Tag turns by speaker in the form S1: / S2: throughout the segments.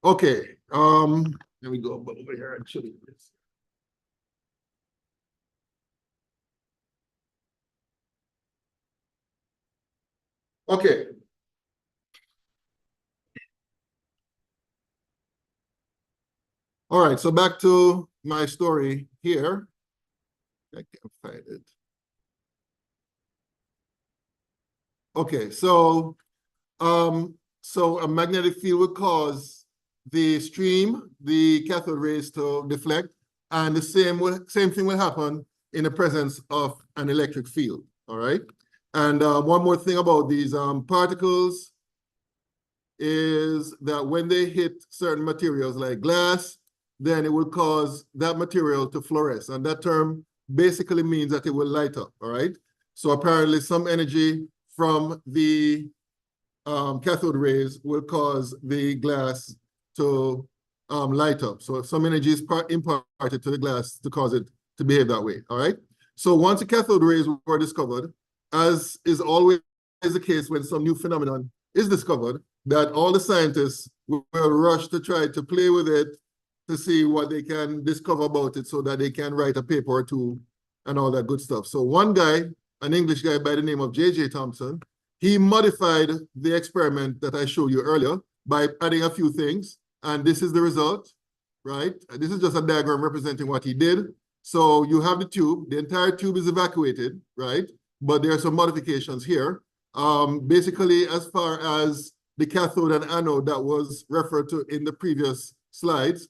S1: Okay, let me go over here and show you this. Okay. All right, so back to my story here. I can't find it. Okay, so a magnetic field will cause the stream, the cathode rays to deflect, and the same thing will happen in the presence of an electric field. All right. And one more thing about these particles is that when they hit certain materials like glass, then it will cause that material to fluoresce. And that term basically means that it will light up. All right. So apparently some energy from the cathode rays will cause the glass to light up. So some energy is imparted to the glass to cause it to behave that way, all right? So once the cathode rays were discovered, as is always the case when some new phenomenon is discovered, that all the scientists will rush to try to play with it to see what they can discover about it so that they can write a paper or two and all that good stuff. So one guy, an English guy by the name of J.J. Thomson, he modified the experiment that I showed you earlier by adding a few things, and this is the result, right? This is just a diagram representing what he did. So you have the tube, the entire tube is evacuated, right? But there are some modifications here. Basically, as far as the cathode and anode that was referred to in the previous slides,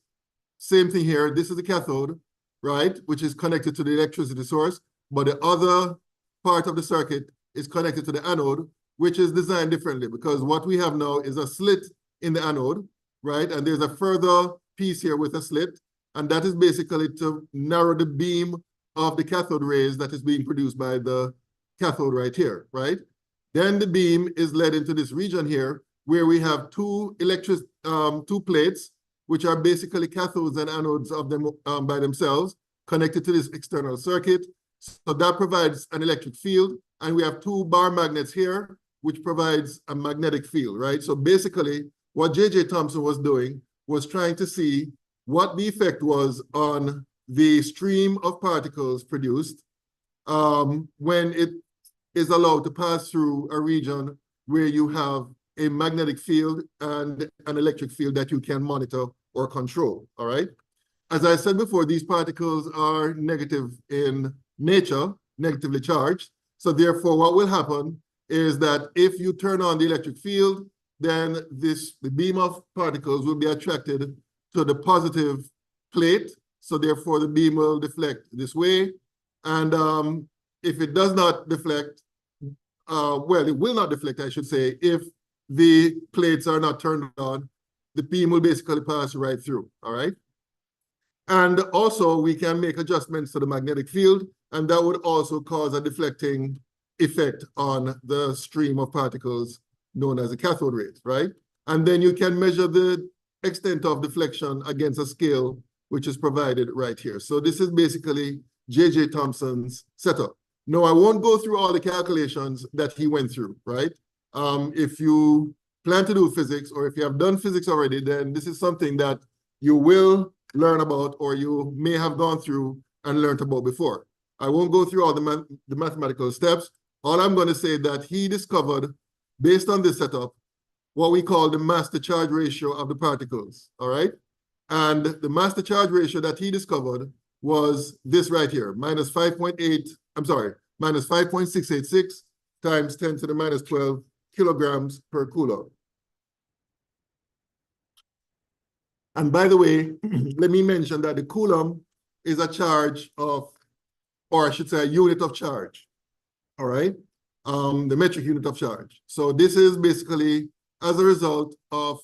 S1: same thing here. This is the cathode, right? Which is connected to the electricity source, but the other part of the circuit is connected to the anode, which is designed differently because what we have now is a slit in the anode, right? And there's a further piece here with a slit, and that is basically to narrow the beam of the cathode rays that is being produced by the cathode right here, right? Then the beam is led into this region here where we have two plates, which are basically cathodes and anodes of them by themselves, connected to this external circuit. So that provides an electric field, and we have two bar magnets here, which provides a magnetic field, right? So basically, what J.J. Thomson was doing was trying to see what the effect was on the stream of particles produced when it is allowed to pass through a region where you have a magnetic field and an electric field that you can monitor or control, all right? As I said before, these particles are negative in nature, negatively charged. So therefore, what will happen is that if you turn on the electric field, then the beam of particles will be attracted to the positive plate. So therefore, the beam will deflect this way. And if it does not deflect, well, it will not deflect, I should say, if the plates are not turned on, the beam will basically pass right through, all right? And also, we can make adjustments to the magnetic field, and that would also cause a deflecting effect on the stream of particles known as the cathode rays, right? And then you can measure the extent of deflection against a scale, which is provided right here. So this is basically J.J. Thomson's setup. No, I won't go through all the calculations that he went through, right? If you plan to do physics, or if you have done physics already, then this is something that you will learn about, or you may have gone through and learned about before. I won't go through all the mathematical steps. All I'm going to say that he discovered, based on this setup, what we call the mass-to-charge ratio of the particles, all right? And the mass-to-charge ratio that he discovered was this right here, minus 5.686 times 10 to the minus 12 kilograms per coulomb. And by the way, let me mention that the coulomb is a charge of, or I should say a unit of charge, all right? The metric unit of charge. So this is basically as a result of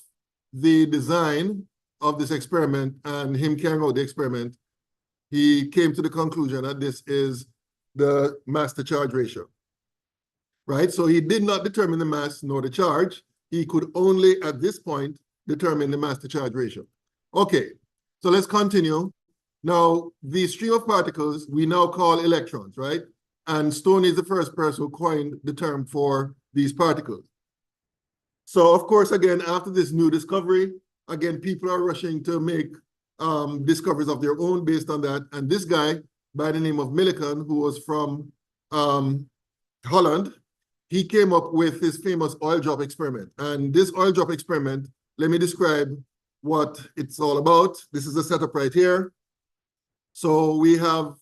S1: the design of this experiment and him carrying out the experiment, he came to the conclusion that this is the mass-to-charge ratio, right? So he did not determine the mass nor the charge. He could only, at this point, determine the mass-to-charge ratio. Okay, so let's continue. Now, the stream of particles we now call electrons, right? And Stoney is the first person who coined the term for these particles. So, of course, again, after this new discovery, again, people are rushing to make discoveries of their own based on that. And this guy by the name of Millikan, who was from Holland, he came up with his famous oil drop experiment. And this oil drop experiment, let me describe what it's all about. This is the setup right here. So we have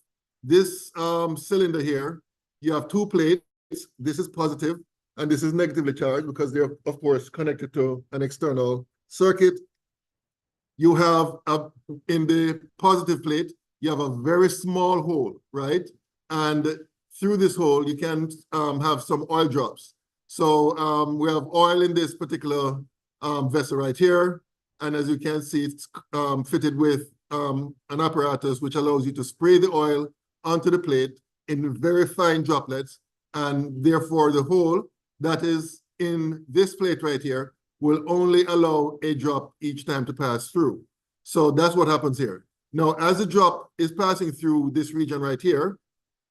S1: this cylinder here. You have two plates. This is positive and this is negatively charged because they're, of course, connected to an external circuit. You have, in the positive plate, you have a very small hole, right? And through this hole, you can have some oil drops. So we have oil in this particular vessel right here. And as you can see, it's fitted with an apparatus which allows you to spray the oil onto the plate in very fine droplets. And therefore, the hole that is in this plate right here will only allow a drop each time to pass through. So that's what happens here. Now, as the drop is passing through this region right here,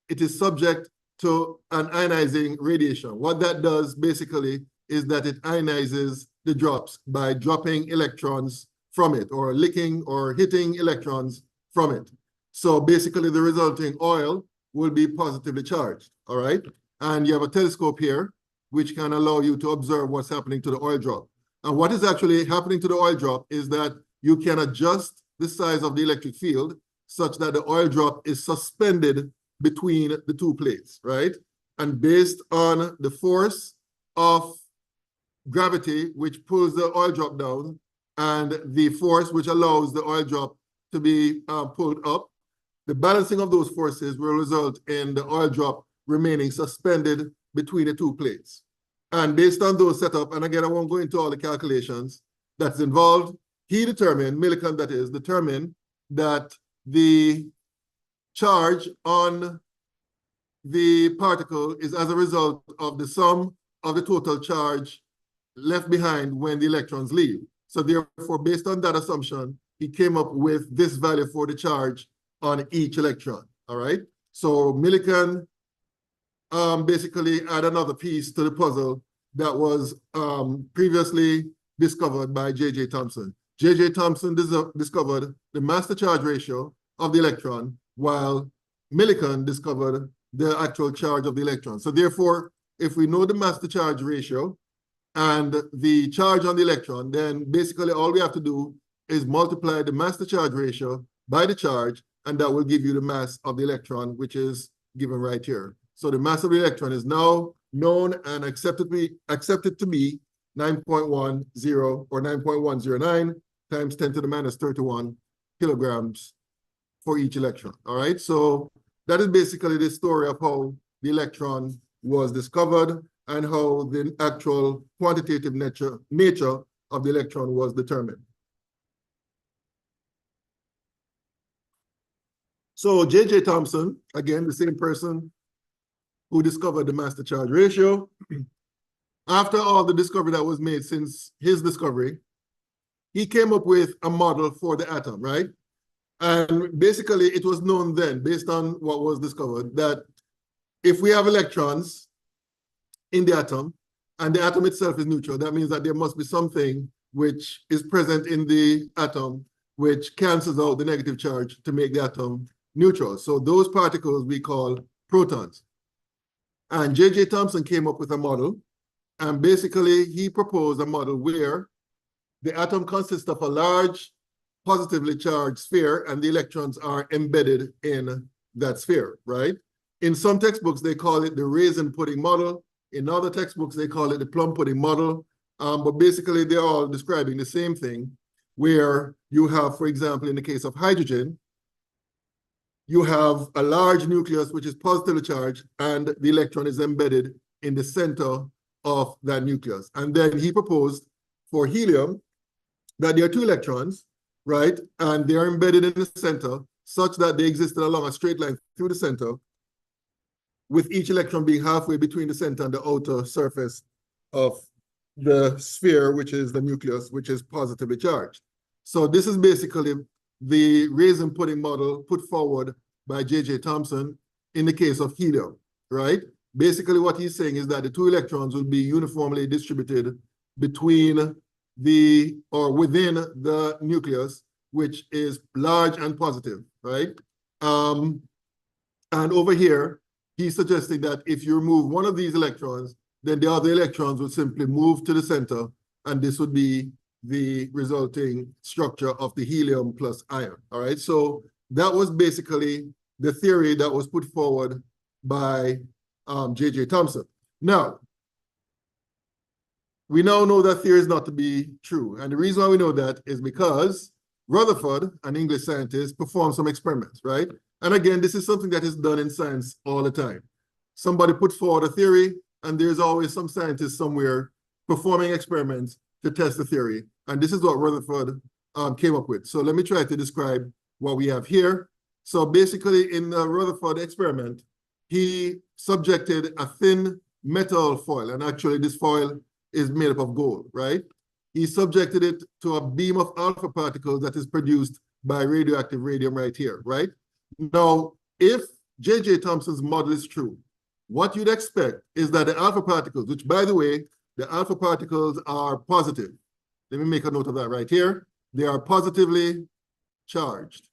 S1: it is subject to an ionizing radiation. What that does basically is that it ionizes the drops by dropping electrons from it or licking or hitting electrons from it. So basically the resulting oil will be positively charged, all right? And you have a telescope here, which can allow you to observe what's happening to the oil drop. And what is actually happening to the oil drop is that you can adjust the size of the electric field such that the oil drop is suspended between the two plates, right? And based on the force of gravity, which pulls the oil drop down, and the force which allows the oil drop to be pulled up, the balancing of those forces will result in the oil drop remaining suspended between the two plates. And based on those setup, and again, I won't go into all the calculations that's involved, he determined, Millikan that is, determined that the charge on the particle is as a result of the sum of the total charge left behind when the electrons leave. So therefore, based on that assumption, he came up with this value for the charge on each electron, all right? So Millikan basically add another piece to the puzzle that was previously discovered by J.J. Thomson. J.J. Thomson discovered the master charge ratio of the electron, while Millikan discovered the actual charge of the electron. So therefore, if we know the master charge ratio and the charge on the electron, then basically all we have to do is multiply the master charge ratio by the charge, and that will give you the mass of the electron, which is given right here. So the mass of the electron is now known and accepted to be 9.10 or 9.109 times 10 to the minus 31 kilograms for each electron, all right? So that is basically the story of how the electron was discovered and how the actual quantitative nature of the electron was determined. So J.J. Thomson, again, the same person who discovered the master charge ratio, after all the discovery that was made since his discovery, he came up with a model for the atom, right? And basically it was known then, based on what was discovered, that if we have electrons in the atom and the atom itself is neutral, that means that there must be something which is present in the atom which cancels out the negative charge to make the atom neutral. So those particles we call protons. And J.J. Thomson came up with a model, and basically he proposed a model where the atom consists of a large positively charged sphere and the electrons are embedded in that sphere, right? In some textbooks, they call it the raisin pudding model. In other textbooks, they call it the plum pudding model. But basically, they're all describing the same thing, where you have, for example, in the case of hydrogen, you have a large nucleus which is positively charged, and the electron is embedded in the center of that nucleus. And then he proposed for helium that there are two electrons, right? And they are embedded in the center such that they existed along a straight line through the center, with each electron being halfway between the center and the outer surface of the sphere, which is the nucleus, which is positively charged. So this is basically the raisin pudding model put forward by J.J. Thomson in the case of helium, right? Basically what he's saying is that the two electrons will be uniformly distributed between within the nucleus, which is large and positive, right? And over here, he's suggesting that if you remove one of these electrons, then the other electrons would simply move to the center, and this would be the resulting structure of the helium plus ion, all right? So that was basically the theory that was put forward by J.J. Thomson. Now, we now know that theory is not to be true. And the reason why we know that is because Rutherford, an English scientist, performed some experiments, right? And again, this is something that is done in science all the time. Somebody puts forward a theory, and there's always some scientist somewhere performing experiments to test the theory. And this is what Rutherford came up with. So let me try to describe what we have here. So basically, in the Rutherford experiment, he subjected a thin metal foil, and actually this foil is made up of gold, right? He subjected it to a beam of alpha particles that is produced by radioactive radium right here, right? Now, if J.J. Thomson's model is true, what you'd expect is that the alpha particles, which by the way, the alpha particles are positive. Let me make a note of that right here. They are positively charged,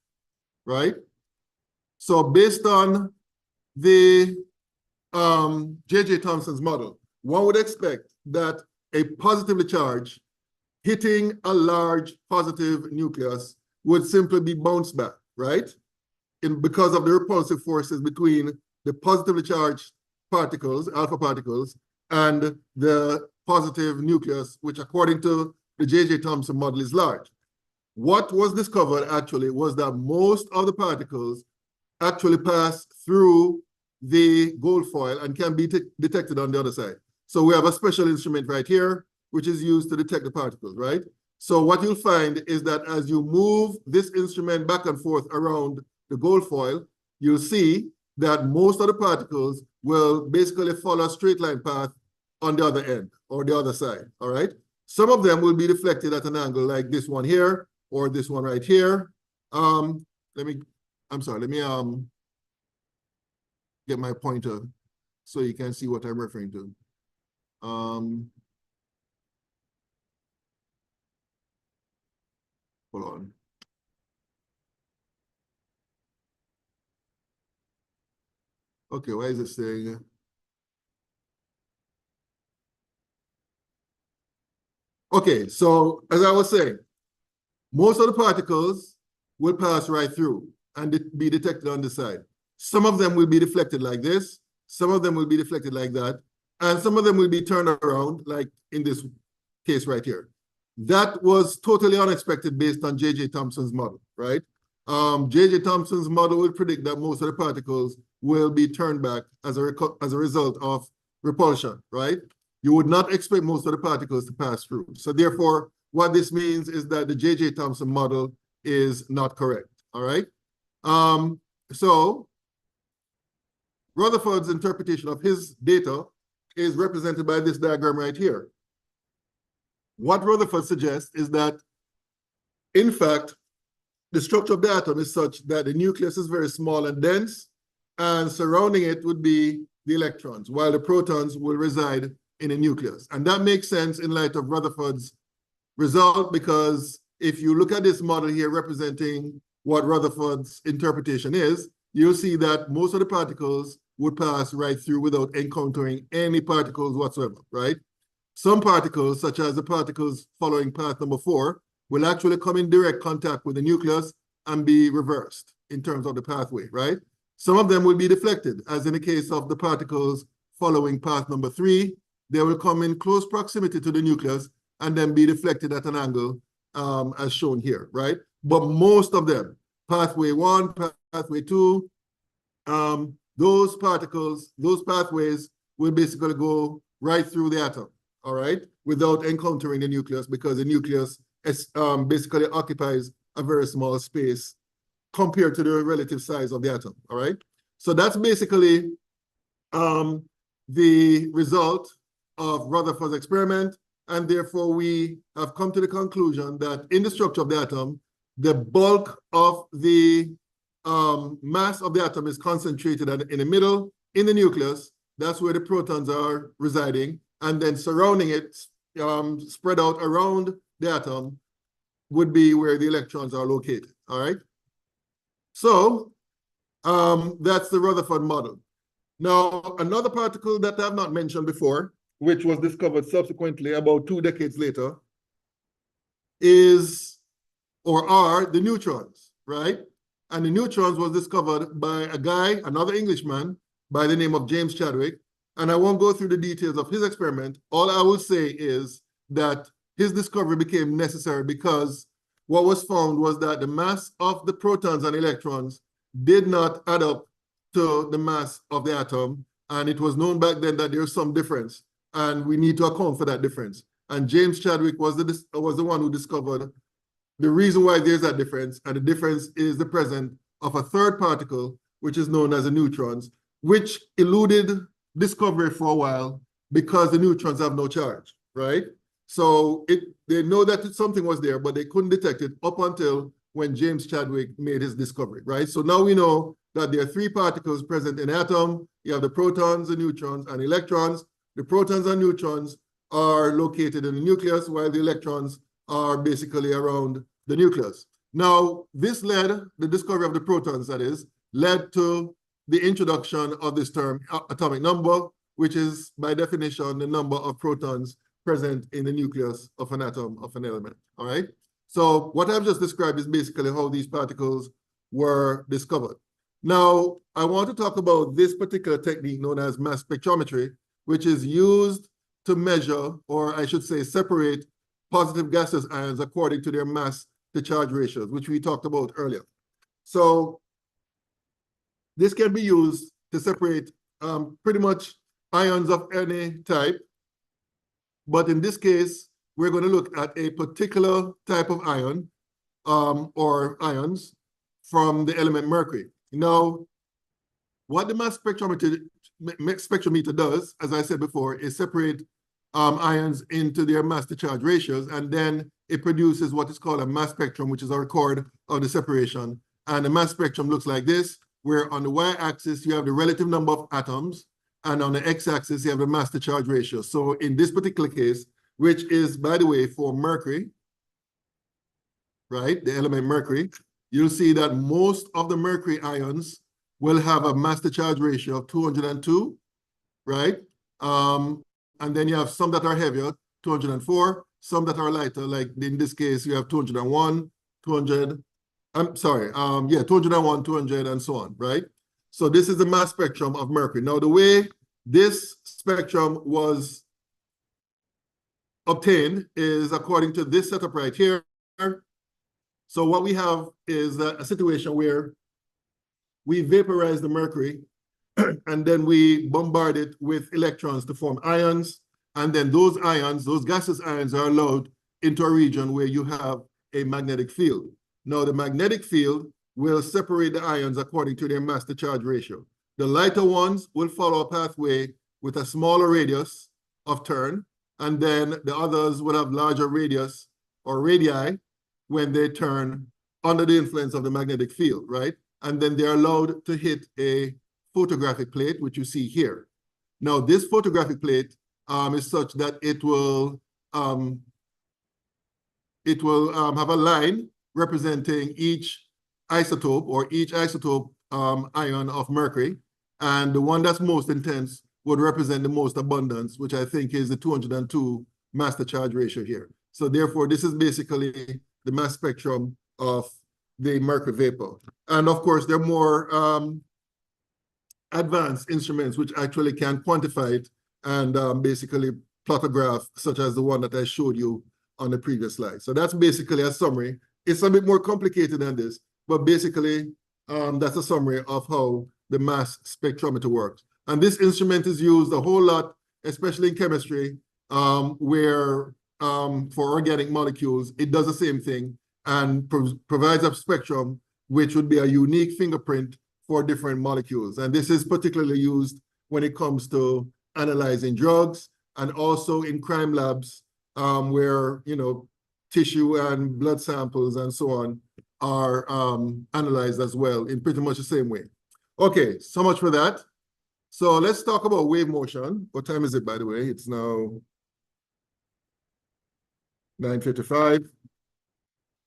S1: right? So based on the J.J. Thomson's model, one would expect that a positively charged hitting a large positive nucleus would simply be bounced back, right? Because of the repulsive forces between the positively charged particles, alpha particles, and the positive nucleus, which according to the J.J. Thomson model is large. What was discovered actually was that most of the particles actually pass through the gold foil and can be detected on the other side. So we have a special instrument right here, which is used to detect the particles, right? So what you'll find is that as you move this instrument back and forth around the gold foil, you'll see that most of the particles will basically follow a straight line path on the other end or the other side, all right? Some of them will be deflected at an angle like this one here or this one right here. Let me get my pointer so you can see what I'm referring to. Hold on. Okay, why is it saying? Okay, so as I was saying, most of the particles will pass right through and be detected on the side. Some of them will be deflected like this, some of them will be deflected like that, and some of them will be turned around, like in this case right here. That was totally unexpected based on J.J. Thomson's model, right? J.J. Thomson's model will predict that most of the particles will be turned back as a result of repulsion, right? You would not expect most of the particles to pass through. So therefore, what this means is that the J.J. Thomson model is not correct, all right? So Rutherford's interpretation of his data is represented by this diagram right here. What Rutherford suggests is that, in fact, the structure of the atom is such that the nucleus is very small and dense, and surrounding it would be the electrons, while the protons will reside in a nucleus. And that makes sense in light of Rutherford's result, because if you look at this model here representing what Rutherford's interpretation is, you'll see that most of the particles would pass right through without encountering any particles whatsoever, right? Some particles, such as the particles following path number 4, will actually come in direct contact with the nucleus and be reversed in terms of the pathway, right? Some of them will be deflected, as in the case of the particles following path number 3. They will come in close proximity to the nucleus and then be deflected at an angle as shown here, right? But most of them, pathway 1, pathway 2, those particles, those pathways will basically go right through the atom, all right, without encountering the nucleus, because the nucleus basically occupies a very small space compared to the relative size of the atom, all right? So that's basically the result of Rutherford's experiment, and therefore we have come to the conclusion that in the structure of the atom, the bulk of the mass of the atom is concentrated in the middle, in the nucleus. That's where the protons are residing, and then surrounding it, spread out around the atom would be where the electrons are located, all right? So that's the Rutherford model. Now, another particle that I've not mentioned before, which was discovered subsequently about 2 decades later, is or are the neutrons, right? And the neutrons was discovered by a guy, another Englishman, by the name of James Chadwick. And I won't go through the details of his experiment. All I will say is that his discovery became necessary because what was found was that the mass of the protons and electrons did not add up to the mass of the atom. And it was known back then that there's some difference, and we need to account for that difference. And James Chadwick was the one who discovered the reason why there's that difference, and the difference is the presence of a third particle, which is known as the neutrons, which eluded discovery for a while because the neutrons have no charge, right? So they know that something was there, but they couldn't detect it up until when James Chadwick made his discovery, right? So now we know that there are 3 particles present in an atom. You have the protons, the neutrons, and electrons. The protons and neutrons are located in the nucleus, while the electrons are basically around the nucleus. Now, this led, the discovery of the protons, that is, led to the introduction of this term atomic number, which is by definition the number of protons present in the nucleus of an atom of an element, all right? So what I've just described is basically how these particles were discovered. Now, I want to talk about this particular technique known as mass spectrometry, which is used to measure, or I should say separate, positive gaseous ions according to their mass to charge ratios, which we talked about earlier. So this can be used to separate pretty much ions of any type. But in this case, we're going to look at a particular type of ion or ions from the element mercury. Now, what the mass spectrometer does, as I said before, is separate ions into their mass to charge ratios, and then it produces what is called a mass spectrum, which is a record of the separation. And the mass spectrum looks like this, where on the y-axis you have the relative number of atoms, and on the x-axis you have the mass to charge ratio. So in this particular case, which is, by the way, for mercury, right, the element mercury, you'll see that most of the mercury ions will have a mass to charge ratio of 202, right? And then you have some that are heavier, 204, some that are lighter, like in this case, you have 201, 200, 201, 200, and so on, right? So this is the mass spectrum of mercury. Now, the way this spectrum was obtained is according to this setup right here. So what we have is a situation where we vaporize the mercury and then we bombard it with electrons to form ions. And then those ions, those gaseous ions, are allowed into a region where you have a magnetic field. Now, the magnetic field will separate the ions according to their mass to charge ratio. The lighter ones will follow a pathway with a smaller radius of turn, and then the others will have larger radius or radii when they turn under the influence of the magnetic field, right? And then they're allowed to hit a photographic plate, which you see here. Now, this photographic plate is such that it will have a line representing each isotope or each isotope ion of mercury. And the one that's most intense would represent the most abundance, which I think is the 202 mass to charge ratio here. So therefore, this is basically the mass spectrum of the mercury vapor. And of course, there are more advanced instruments which actually can quantify it and basically plot a graph such as the one that I showed you on the previous slide. So that's basically a summary. It's a bit more complicated than this, but basically that's a summary of how the mass spectrometer works. And this instrument is used a whole lot, especially in chemistry, where for organic molecules, it does the same thing and provides a spectrum which would be a unique fingerprint for different molecules. And this is particularly used when it comes to analyzing drugs and also in crime labs where, you know, tissue and blood samples and so on are analyzed as well in pretty much the same way. Okay, so much for that. So let's talk about wave motion. What time is it, by the way? It's now 9:55.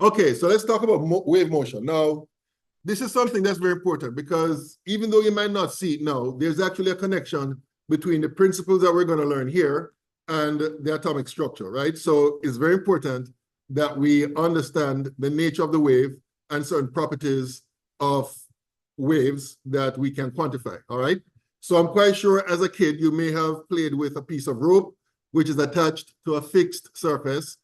S1: Okay, so let's talk about wave motion. Now, this is something that's very important because even though you might not see it now, there's actually a connection between the principles that we're going to learn here and the atomic structure, right? So it's very important that we understand the nature of the wave and certain properties of waves that we can quantify, all right? So I'm quite sure as a kid, you may have played with a piece of rope, which is attached to a fixed surface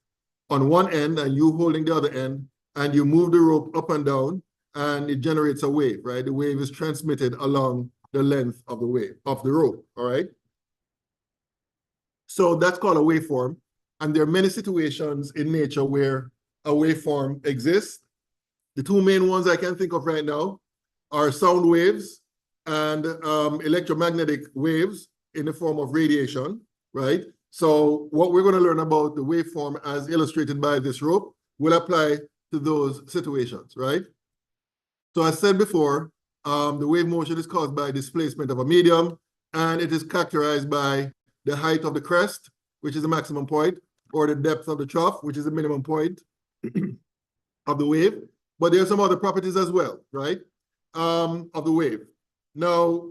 S1: on one end and you holding the other end, and you move the rope up and down and it generates a wave, right? The wave is transmitted along the length of the wave, of the rope, all right? So that's called a waveform. And there are many situations in nature where a waveform exists. The two main ones I can think of right now are sound waves and electromagnetic waves in the form of radiation, right? So what we're going to learn about the waveform as illustrated by this rope will apply to those situations, right? So as said before, the wave motion is caused by displacement of a medium, and it is characterized by the height of the crest, which is the maximum point, or the depth of the trough, which is the minimum point of the wave. But there are some other properties as well, right, of the wave. Now,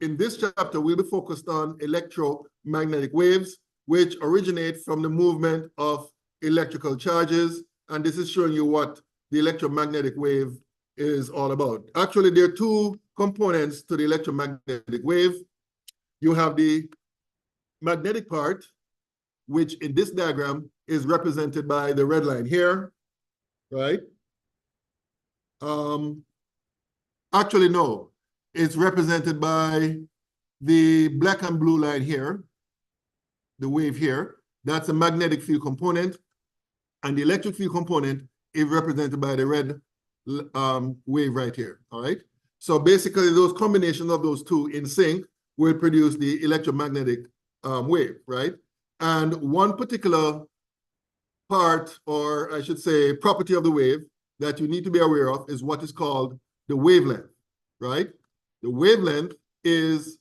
S1: in this chapter, we'll be focused on electromagnetic waves, which originate from the movement of electrical charges. And this is showing you what the electromagnetic wave is all about. Actually, there are two components to the electromagnetic wave. You have the magnetic part, which in this diagram is represented by the red line here, right? Actually, no, it's represented by the black and blue line here, the wave here. That's a magnetic field component. And the electric field component is represented by the red wave right here, all right? So basically, those combinations of those two in sync will produce the electromagnetic wave, right? And one particular part, or I should say property of the wave that you need to be aware of is what is called the wavelength, right? The wavelength is,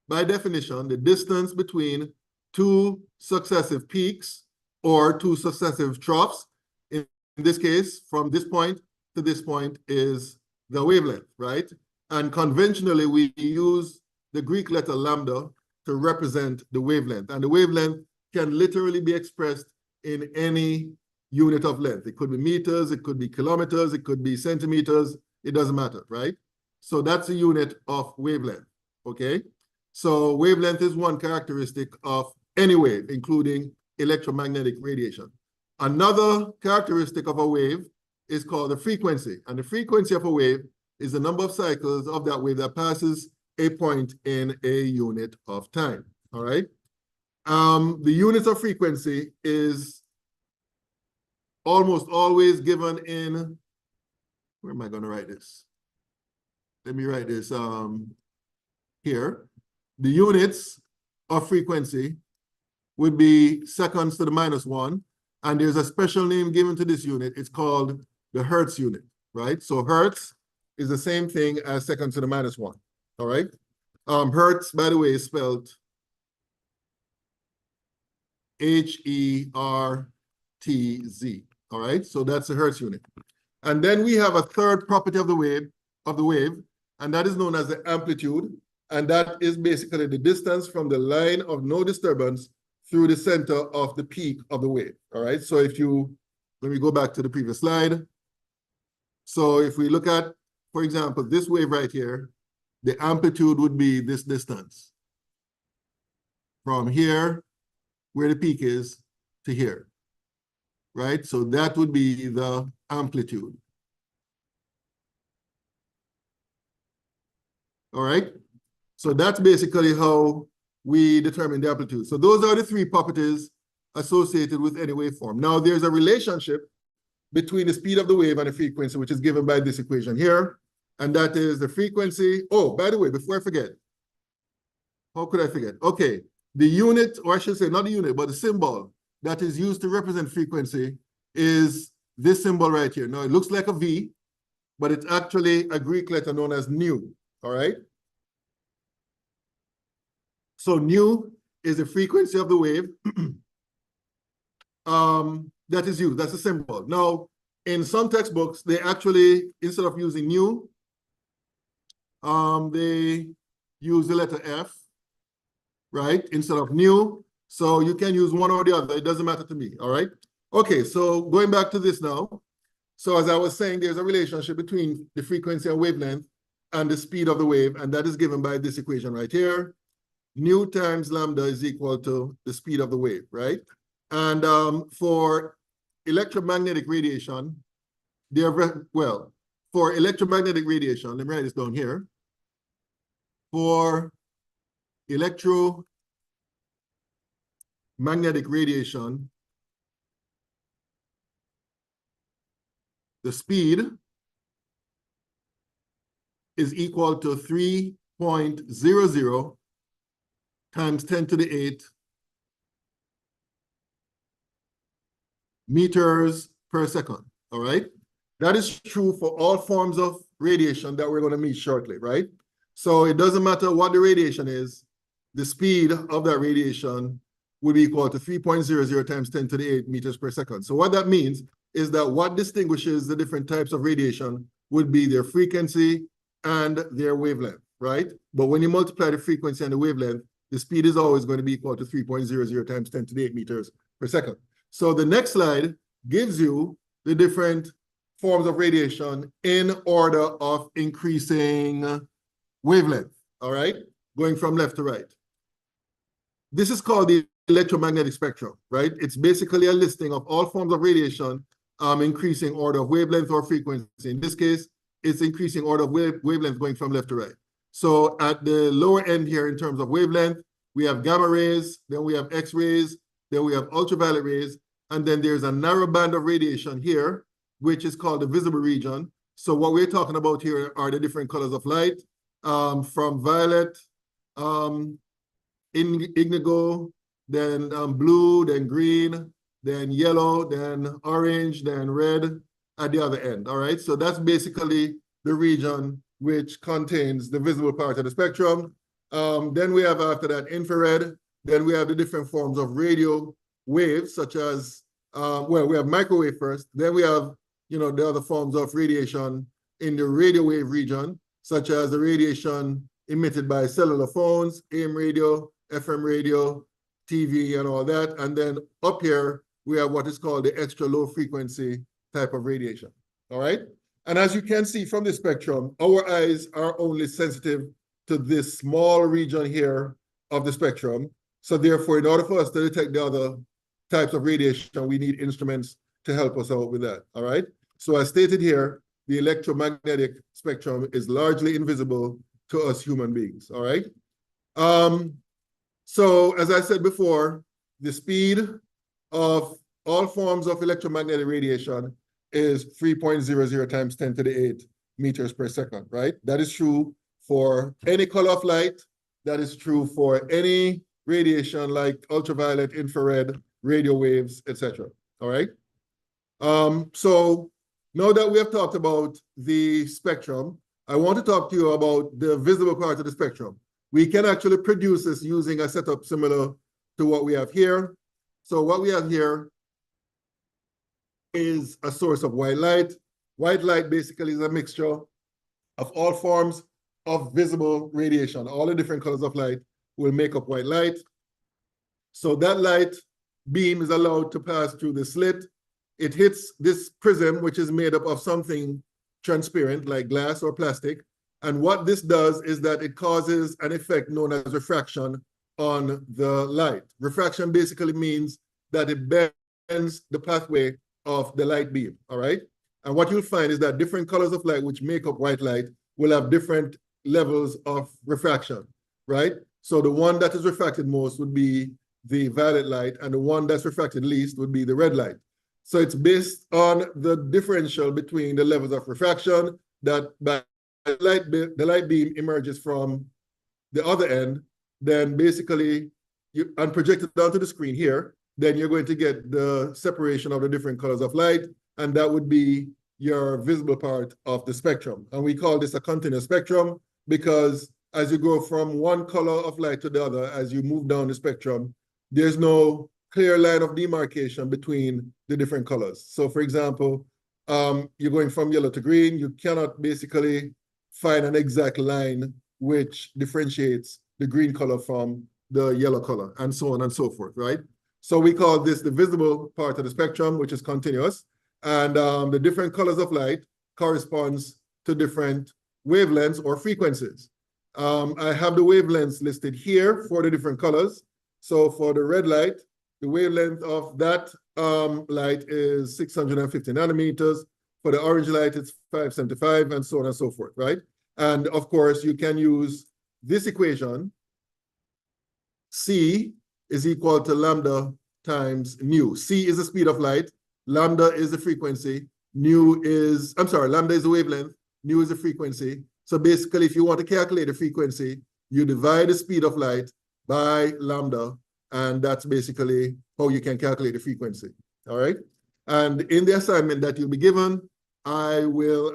S1: by definition, the distance between two successive peaks or two successive troughs. In this case, from this point to this point is the wavelength, right? And conventionally, we use the Greek letter lambda to represent the wavelength. And the wavelength can literally be expressed in any unit of length. It could be meters, it could be kilometers, it could be centimeters, it doesn't matter, right? So that's a unit of wavelength, okay? So wavelength is one characteristic of any wave, including electromagnetic radiation. Another characteristic of a wave is called the frequency. And the frequency of a wave is the number of cycles of that wave that passes a point in a unit of time, all right? The unit of frequency is almost always given in, where am I going to write this? Let me write this here. The units of frequency would be seconds to the -1, and there's a special name given to this unit. It's called the Hertz unit, right? So Hertz is the same thing as seconds to the -1, all right? Hertz, by the way, is spelled H-E-R-T-Z, all right? So that's the Hertz unit. And then we have a third property of the wave, and that is known as the amplitude. And that is basically the distance from the line of no disturbance through the center of the peak of the wave, all right? So if you, let me go back to the previous slide. So if we look at, for example, this wave right here, the amplitude would be this distance from here, where the peak is, to here, right? So that would be the amplitude. All right? So that's basically how we determine the amplitude. So those are the three properties associated with any waveform. Now, there's a relationship between the speed of the wave and the frequency, which is given by this equation here. And that is the frequency. Oh, by the way, before I forget, how could I forget? Okay, the unit, or I should say not the unit, but the symbol that is used to represent frequency is this symbol right here. Now, it looks like a V, but it's actually a Greek letter known as nu, all right? So nu is the frequency of the wave. that is used. That's a symbol. Now, in some textbooks, they actually, instead of using nu, they use the letter F, right, instead of nu. So you can use one or the other. It doesn't matter to me, all right? Okay, so going back to this now. So as I was saying, there's a relationship between the frequency and wavelength and the speed of the wave, and that is given by this equation right here. Nu times lambda is equal to the speed of the wave, right? And for electromagnetic radiation, for electromagnetic radiation, let me write this down here. For electromagnetic radiation, the speed is equal to 3.00 times 10 to the 8 meters per second, all right? That is true for all forms of radiation that we're going to meet shortly, right? So it doesn't matter what the radiation is, the speed of that radiation would be equal to 3.00 times 10 to the 8 meters per second. So what that means is that what distinguishes the different types of radiation would be their frequency and their wavelength, right? But when you multiply the frequency and the wavelength, the speed is always going to be equal to 3.00 times 10 to the 8 meters per second. So the next slide gives you the different forms of radiation in order of increasing wavelength, all right? Going from left to right. This is called the electromagnetic spectrum, right? It's basically a listing of all forms of radiation increasing order of wavelength or frequency. In this case, it's increasing order of wavelength going from left to right. So at the lower end here in terms of wavelength, we have gamma rays, then we have X-rays, then we have ultraviolet rays, and then there's a narrow band of radiation here, which is called the visible region. So what we're talking about here are the different colors of light, from violet, indigo, then blue, then green, then yellow, then orange, then red at the other end, all right? So that's basically the region which contains the visible part of the spectrum. Then we have after that infrared, then we have the different forms of radio waves, such as, we have microwave first, then we have, the other forms of radiation in the radio wave region, such as the radiation emitted by cellular phones, AM radio, FM radio, TV, and all that. And then up here, we have what is called the extra low frequency type of radiation, all right? And as you can see from the spectrum, our eyes are only sensitive to this small region here of the spectrum. So therefore, in order for us to detect the other types of radiation, we need instruments to help us out with that, all right? So as stated here, the electromagnetic spectrum is largely invisible to us human beings, all right? So as I said before, the speed of all forms of electromagnetic radiation is 3.00 times 10 to the 8 meters per second, right? That is true for any color of light. That is true for any radiation like ultraviolet, infrared, radio waves, etc. All right? So now that we have talked about the spectrum, I want to talk to you about the visible part of the spectrum. We can actually produce this using a setup similar to what we have here. So what we have here is a source of white light. White light basically is a mixture of all forms of visible radiation. All the different colors of light will make up white light. So that light beam is allowed to pass through the slit. It hits this prism, which is made up of something transparent like glass or plastic. And what this does is that it causes an effect known as refraction on the light. Refraction basically means that it bends the pathway of the light beam, all right? And what you'll find is that different colors of light which make up white light will have different levels of refraction, right? So the one that is refracted most would be the violet light, and the one that's refracted least would be the red light. So it's based on the differential between the levels of refraction that by the light beam emerges from the other end, then basically, and projected onto the screen here, then you're going to get the separation of the different colors of light, and that would be your visible part of the spectrum. And we call this a continuous spectrum because as you go from one color of light to the other, as you move down the spectrum, there's no clear line of demarcation between the different colors. So for example, you're going from yellow to green, you cannot basically find an exact line which differentiates the green color from the yellow color, and so on and so forth, right? So we call this the visible part of the spectrum, which is continuous. And the different colors of light corresponds to different wavelengths or frequencies. I have the wavelengths listed here for the different colors. So for the red light, the wavelength of that light is 650 nanometers. For the orange light, it's 575, and so on and so forth, right? And of course, you can use this equation. C is equal to lambda times nu. C is the speed of light, lambda is the frequency, lambda is the wavelength, nu is the frequency. So basically, if you want to calculate the frequency, you divide the speed of light by lambda, and that's basically how you can calculate the frequency, all right? And in the assignment that you'll be given, I will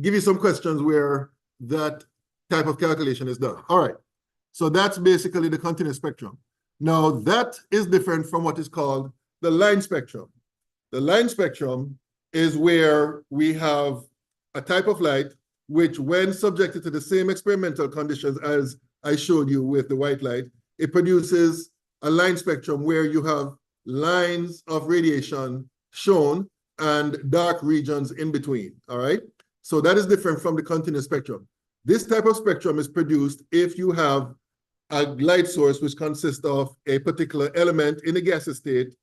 S1: give you some questions where that type of calculation is done. All right, so that's basically the continuous spectrum. Now, that is different from what is called the line spectrum. The line spectrum is where we have a type of light which, when subjected to the same experimental conditions as I showed you with the white light, it produces a line spectrum where you have lines of radiation shown and dark regions in between, all right? So that is different from the continuous spectrum. This type of spectrum is produced if you have a light source which consists of a particular element in a gaseous state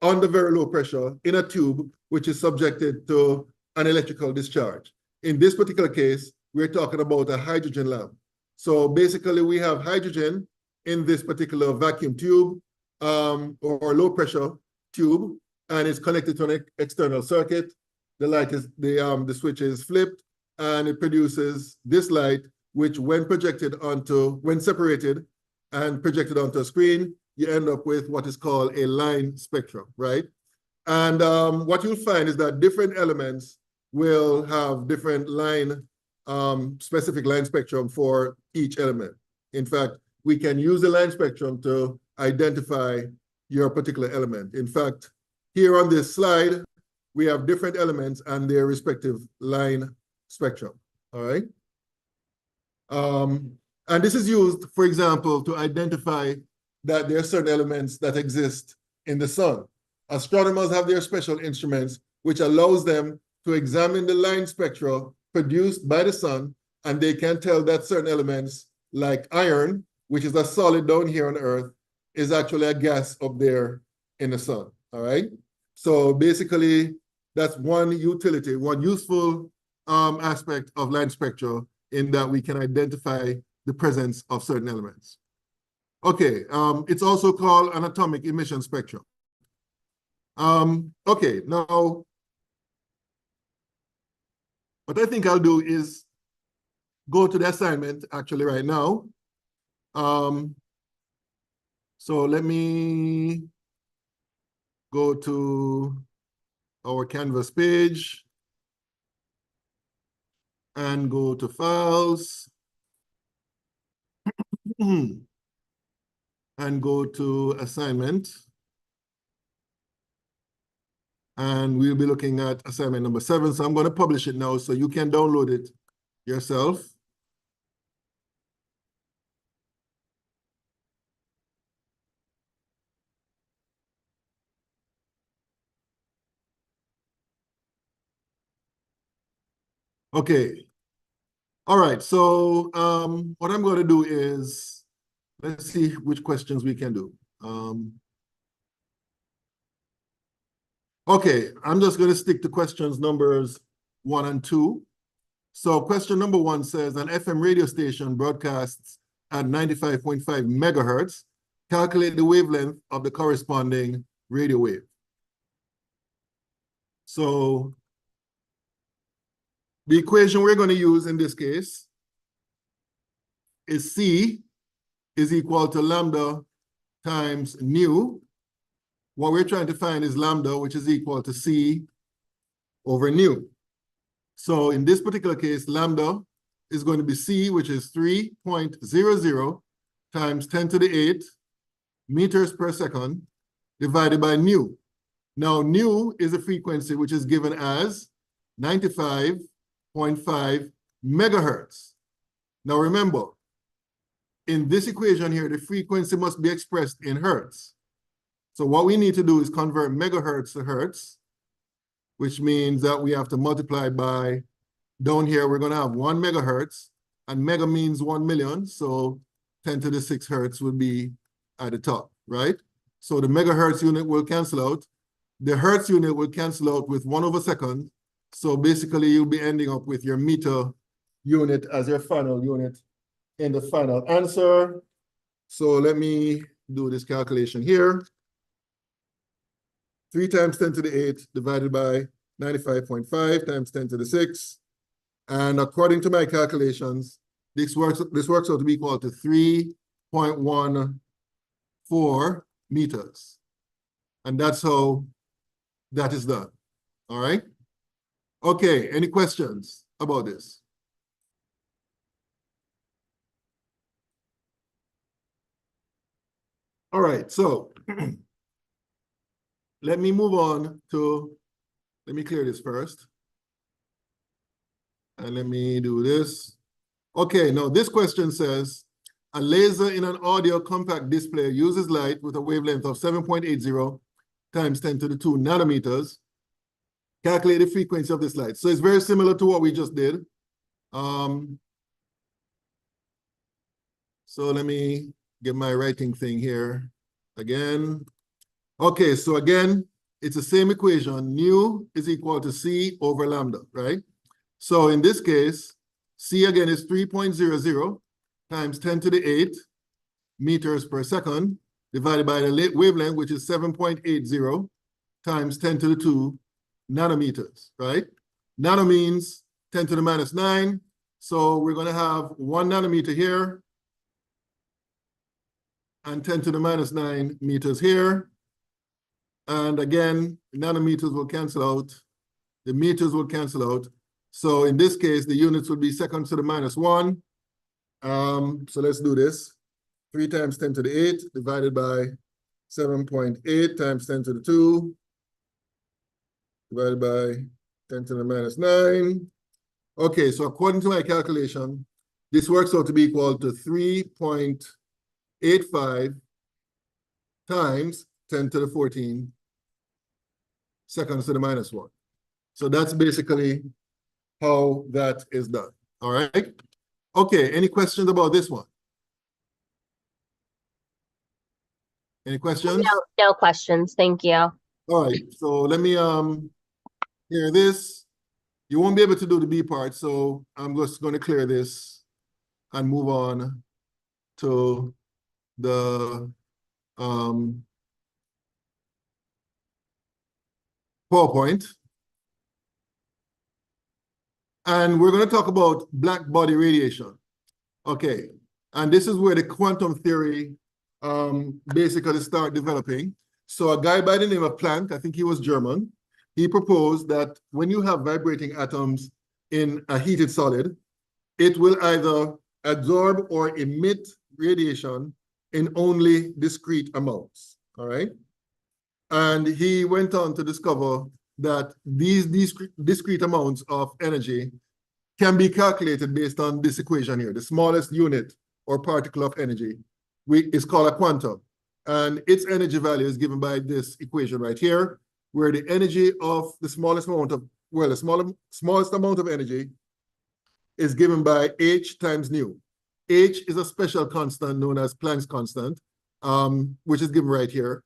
S1: under very low pressure in a tube which is subjected to an electrical discharge. In this particular case, we're talking about a hydrogen lamp. So basically, we have hydrogen in this particular vacuum tube or low pressure tube, and it's connected to an external circuit. The light is the switch is flipped, and it produces this light, which when separated and projected onto a screen, you end up with what is called a line spectrum, right? And what you'll find is that different elements will have different specific line spectrum for each element. In fact, we can use the line spectrum to identify your particular element. In fact, here on this slide, we have different elements and their respective line spectrum, all right? And this is used, for example, to identify that there are certain elements that exist in the sun. Astronomers have their special instruments which allows them to examine the line spectra produced by the sun, and they can tell that certain elements like iron, which is a solid down here on Earth, is actually a gas up there in the sun, all right? So basically, that's one utility, one useful aspect of line spectra, in that we can identify the presence of certain elements. Okay, it's also called an atomic emission spectrum. Okay, now, what I think I'll do is go to the assignment actually right now. So let me go to our Canvas page and go to Files and go to Assignment. And we'll be looking at assignment number 7. So I'm going to publish it now so you can download it yourself. Okay. All right. So what I'm going to do is, let's see which questions we can do. Okay, I'm just going to stick to questions numbers 1 and 2. So question number 1 says, an FM radio station broadcasts at 95.5 megahertz. Calculate the wavelength of the corresponding radio wave. So the equation we're going to use in this case is C is equal to lambda times nu. What we're trying to find is lambda, which is equal to C over nu. So in this particular case, lambda is going to be C, which is 3.00 times 10 to the 8 meters per second divided by nu. Now, nu is a frequency which is given as 95.5 megahertz. Now, remember, in this equation here, the frequency must be expressed in hertz. So what we need to do is convert megahertz to hertz, which means that we have to multiply by, down here, we're going to have 1 megahertz, and mega means 1 million, so 10 to the 6 hertz would be at the top, right? So the megahertz unit will cancel out. The hertz unit will cancel out with 1/2. So basically, you'll be ending up with your meter unit as your final unit in the final answer. So let me do this calculation here. 3 times 10 to the 8 divided by 95.5 times 10 to the 6. And according to my calculations, this works out to be equal to 3.14 meters. And that's how that is done. All right? Okay, any questions about this? All right, so let me move on to, let me clear this first. And let me do this. Okay, now this question says, a laser in an audio compact display uses light with a wavelength of 7.80 times 10 to the 2 nanometers. Calculate the frequency of this light. So it's very similar to what we just did. So let me get my writing thing here again. Okay, so again, it's the same equation. Nu is equal to C over lambda, right? So in this case, C again is 3.00 times 10 to the 8 meters per second divided by the wavelength, which is 7.80 times 10 to the 2 nanometers, right? Nano means 10 to the minus 9. So we're going to have 1 nanometer here and 10 to the minus 9 meters here. And again, nanometers will cancel out. The meters will cancel out. So in this case, the units would be seconds to the minus 1. So let's do this. 3 times 10 to the 8 divided by 7.8 times 10 to the 2 divided by 10 to the minus 9. Okay, so according to my calculation, this works out to be equal to 3.85 times 10 to the 14 seconds to the minus 1. So that's basically how that is done. All right. Okay, any questions about this one? Any questions?
S2: No questions. Thank you.
S1: All right, so let me clear this. You won't be able to do the B part, so I'm just going to clear this and move on to the PowerPoint. And we're going to talk about black body radiation. Okay, and this is where the quantum theory basically start developing. So a guy by the name of Planck, I think he was German, he proposed that when you have vibrating atoms in a heated solid, it will either absorb or emit radiation in only discrete amounts, all right? And he went on to discover that these discrete amounts of energy can be calculated based on this equation here. The smallest unit or particle of energy is called a quantum. And its energy value is given by this equation right here, where the energy of the smallest amount of, well, the smallest amount of energy is given by h times nu. H is a special constant known as Planck's constant, which is given right here.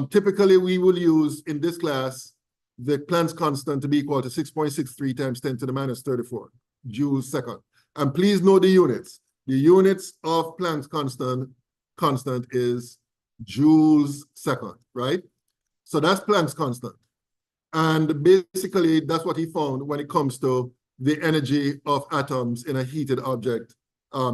S1: Typically, we will use in this class the Planck's constant to be equal to 6.63 times 10 to the minus 34 joules second. And please know the units. The units of Planck's constant is joules second, right? So that's Planck's constant. And basically, that's what he found when it comes to the energy of atoms in a heated object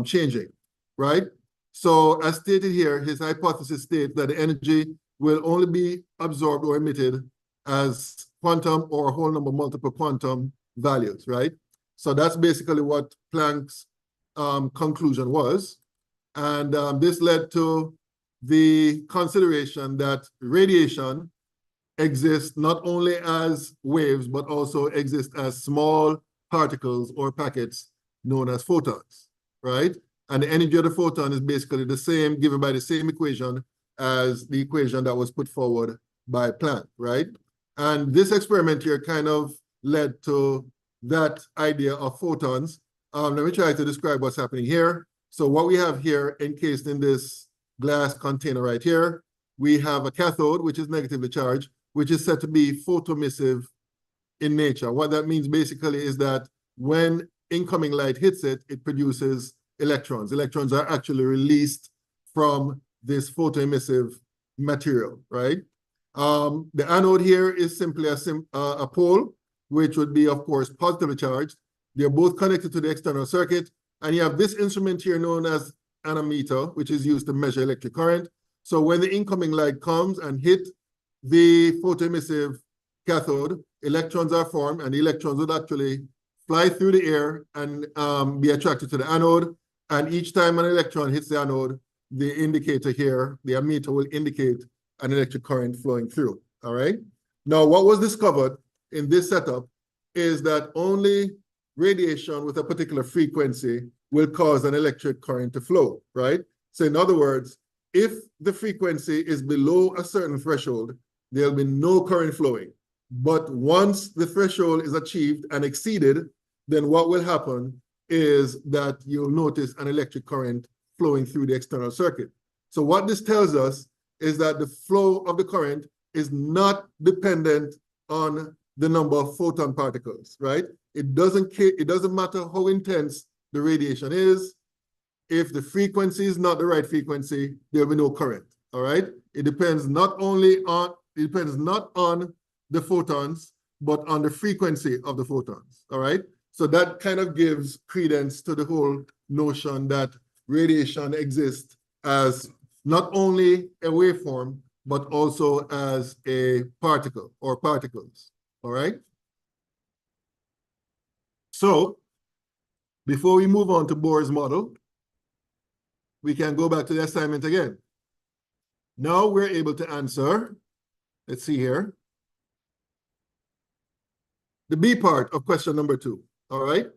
S1: changing, right? So as stated here, his hypothesis states that the energy will only be absorbed or emitted as quantum or whole number multiple quantum values, right? So that's basically what Planck's conclusion was. And this led to the consideration that radiation exists not only as waves, but also exists as small particles or packets known as photons, right? And the energy of the photon is basically the same, given by the same equation as the equation that was put forward by Planck, right? And this experiment here kind of led to that idea of photons. Let me try to describe what's happening here. So what we have here encased in this glass container right here, we have a cathode, which is negatively charged, which is said to be photoemissive in nature. What that means basically is that when incoming light hits it, it produces electrons. Electrons are actually released from this photoemissive material, right? The anode here is simply a pole, which would be, of course, positively charged. They're both connected to the external circuit. And you have this instrument here known as an ammeter, which is used to measure electric current. So when the incoming light comes and hit the photoemissive cathode, electrons are formed, and the electrons would actually fly through the air and be attracted to the anode. And each time an electron hits the anode, the indicator here, the ammeter, will indicate an electric current flowing through, all right? Now, what was discovered in this setup is that only radiation with a particular frequency will cause an electric current to flow, right? So in other words, if the frequency is below a certain threshold, there'll be no current flowing. But once the threshold is achieved and exceeded, then what will happen is that you'll notice an electric current flowing through the external circuit. So what this tells us is that the flow of the current is not dependent on the number of photon particles, right? It doesn't matter how intense the radiation is. If the frequency is not the right frequency, there will be no current, all right? It depends not on the photons, but on the frequency of the photons, all right? So that kind of gives credence to the whole notion that radiation exists as not only a waveform, but also as a particle or particles, all right? So before we move on to Bohr's model, we can go back to the assignment again. Now we're able to answer, let's see here, the B part of question number 2, all right?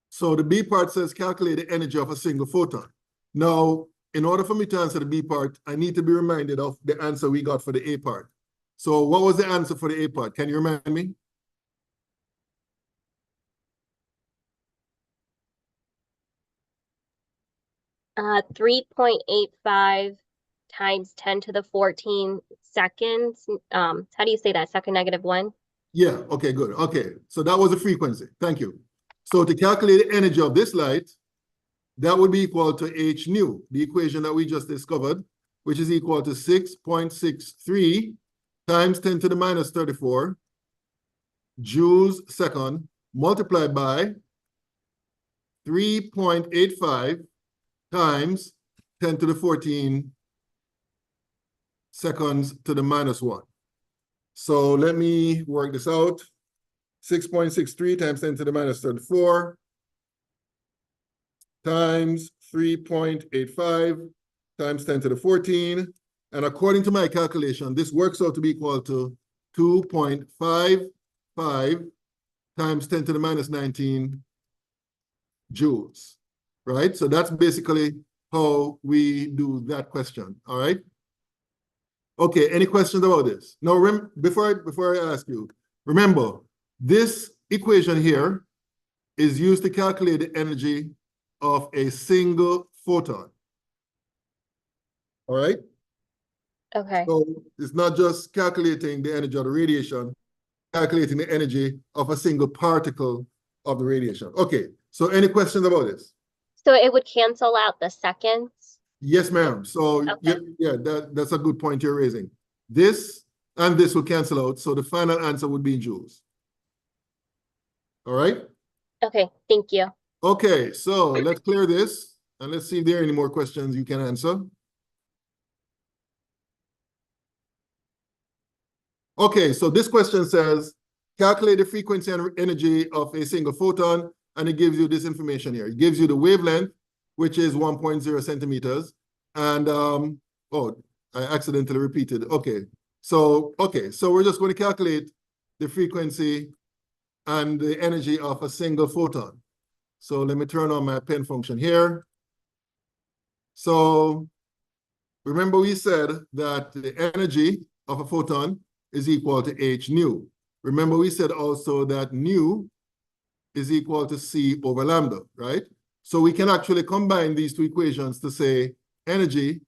S1: So the B part says calculate the energy of a single photon. Now, in order for me to answer the B part, I need to be reminded of the answer we got for the A part. So what was the answer for the A part? Can you remind me?
S2: Uh, 3.85 times 10 to the 14 seconds. How do you say that? Second negative 1?
S1: Yeah, okay, good. Okay, so that was the frequency. Thank you. So to calculate the energy of this light, that would be equal to h nu, the equation that we just discovered, which is equal to 6.63 times 10 to the minus 34 joules second multiplied by 3.85 times 10 to the 14 seconds to the minus 1. So let me work this out. 6.63 times 10 to the minus 34 times 3.85 times 10 to the 14. And according to my calculation, this works out to be equal to 2.55 times 10 to the minus 19 joules, right? So that's basically how we do that question, all right? Okay, any questions about this? Now, before I ask you, remember, this equation here is used to calculate the energy of a single photon, all right?
S2: Okay.
S1: So it's not just calculating the energy of the radiation, calculating the energy of a single particle of the radiation. Okay, so any questions about this?
S2: So it would cancel out the seconds?
S1: Yes, ma'am. So
S2: Okay.
S1: yeah, that's a good point you're raising. This and this will cancel out, so the final answer would be in joules. All right?
S2: Okay, thank you.
S1: Okay, so let's clear this, and let's see if there are any more questions you can answer. Okay, so this question says, calculate the frequency and energy of a single photon, and it gives you this information here. It gives you the wavelength, which is 1.0 centimeters, and Oh, I accidentally repeated. Okay. So we're just going to calculate the frequency and the energy of a single photon. So let me turn on my pen function here. So remember we said that the energy of a photon is equal to h nu. Remember we said also that nu is equal to c over lambda, right? So we can actually combine these two equations to say energy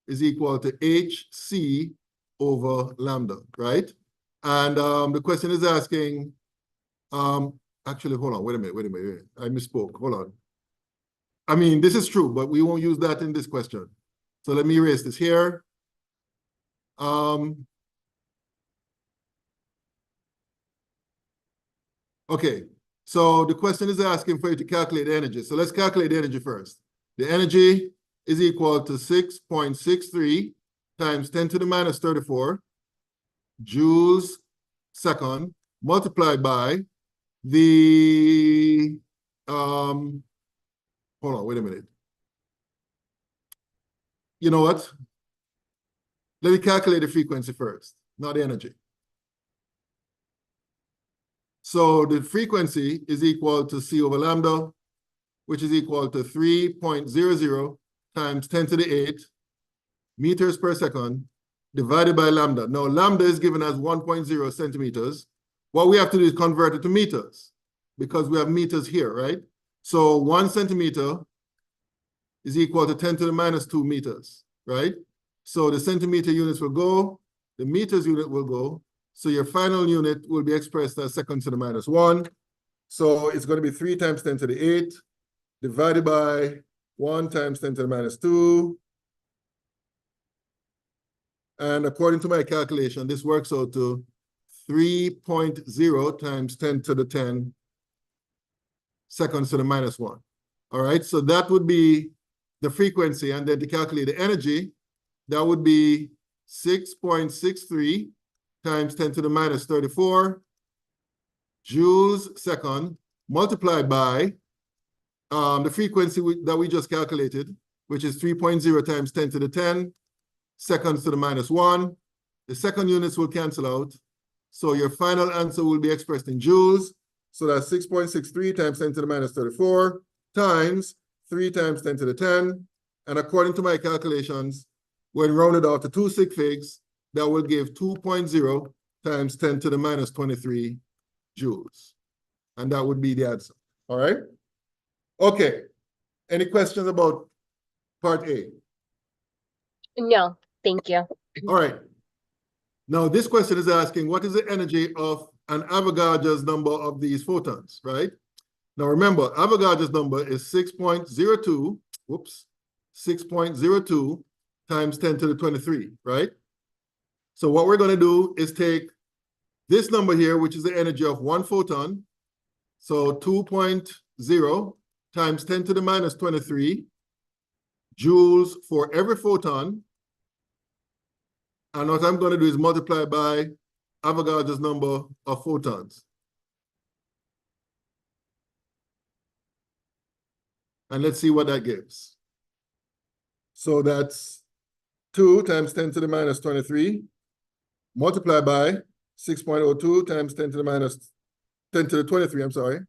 S1: is equal to hc over lambda, right? And the question is asking, actually, hold on, wait a minute. I misspoke, hold on. I mean, this is true, but we won't use that in this question. So let me erase this here. Okay, so the question is asking for you to calculate the energy. So let's calculate the energy first. The energy is equal to 6.63 times 10 to the minus 34 joules second multiplied by the, hold on, wait a minute. You know what? Let me calculate the frequency first, not the energy. So the frequency is equal to c over lambda, which is equal to 3.00 times 10 to the 8 meters per second divided by lambda. Now, lambda is given as 1.0 centimeters. What we have to do is convert it to meters because we have meters here, right? So 1 centimeter is equal to 10 to the minus 2 meters, right? So the centimeter units will go, the meters unit will go. So your final unit will be expressed as seconds to the minus 1. So it's going to be 3 times 10 to the 8 divided by 1 times 10 to the minus 2. And according to my calculation, this works out to 3.0 times 10 to the 10 seconds to the minus 1. All right, so that would be the frequency. And then to calculate the energy, that would be 6.63 times 10 to the minus 34 joules second multiplied by the frequency that we just calculated, which is 3.0 times 10 to the 10 seconds to the minus 1. The second units will cancel out. So your final answer will be expressed in joules. So that's 6.63 times 10 to the minus 34 times 3 times 10 to the 10. And according to my calculations, when rounded out to 2 sig figs, that will give 2.0 times 10 to the minus 23 joules. And that would be the answer. All right? Okay. Any questions about part A?
S2: No, thank you.
S1: All right. Now, this question is asking, what is the energy of an Avogadro's number of these photons, right? Now, remember, Avogadro's number is 6.02 times 10 to the 23, right? So what we're going to do is take this number here, which is the energy of one photon. So 2.0 times 10 to the minus 23 joules for every photon. And what I'm going to do is multiply by Avogadro's number of photons. And let's see what that gives. So that's 2 times 10 to the minus 23 multiplied by 6.02 times 10 to the minus 10 to the 23, I'm sorry.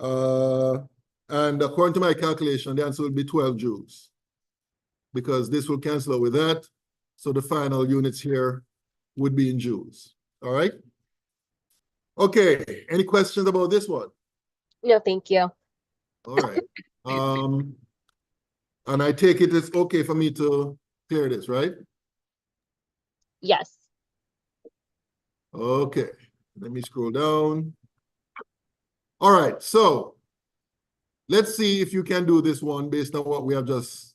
S1: And according to my calculation, the answer will be 12 joules because this will cancel out with that. So the final units here would be in joules. All right. Okay. Any questions about this one?
S2: No, thank you.
S1: All right. And I take it it's okay for me to clear this, right?
S2: Yes.
S1: Okay. Let me scroll down. All right. So let's see if you can do this one based on what we have just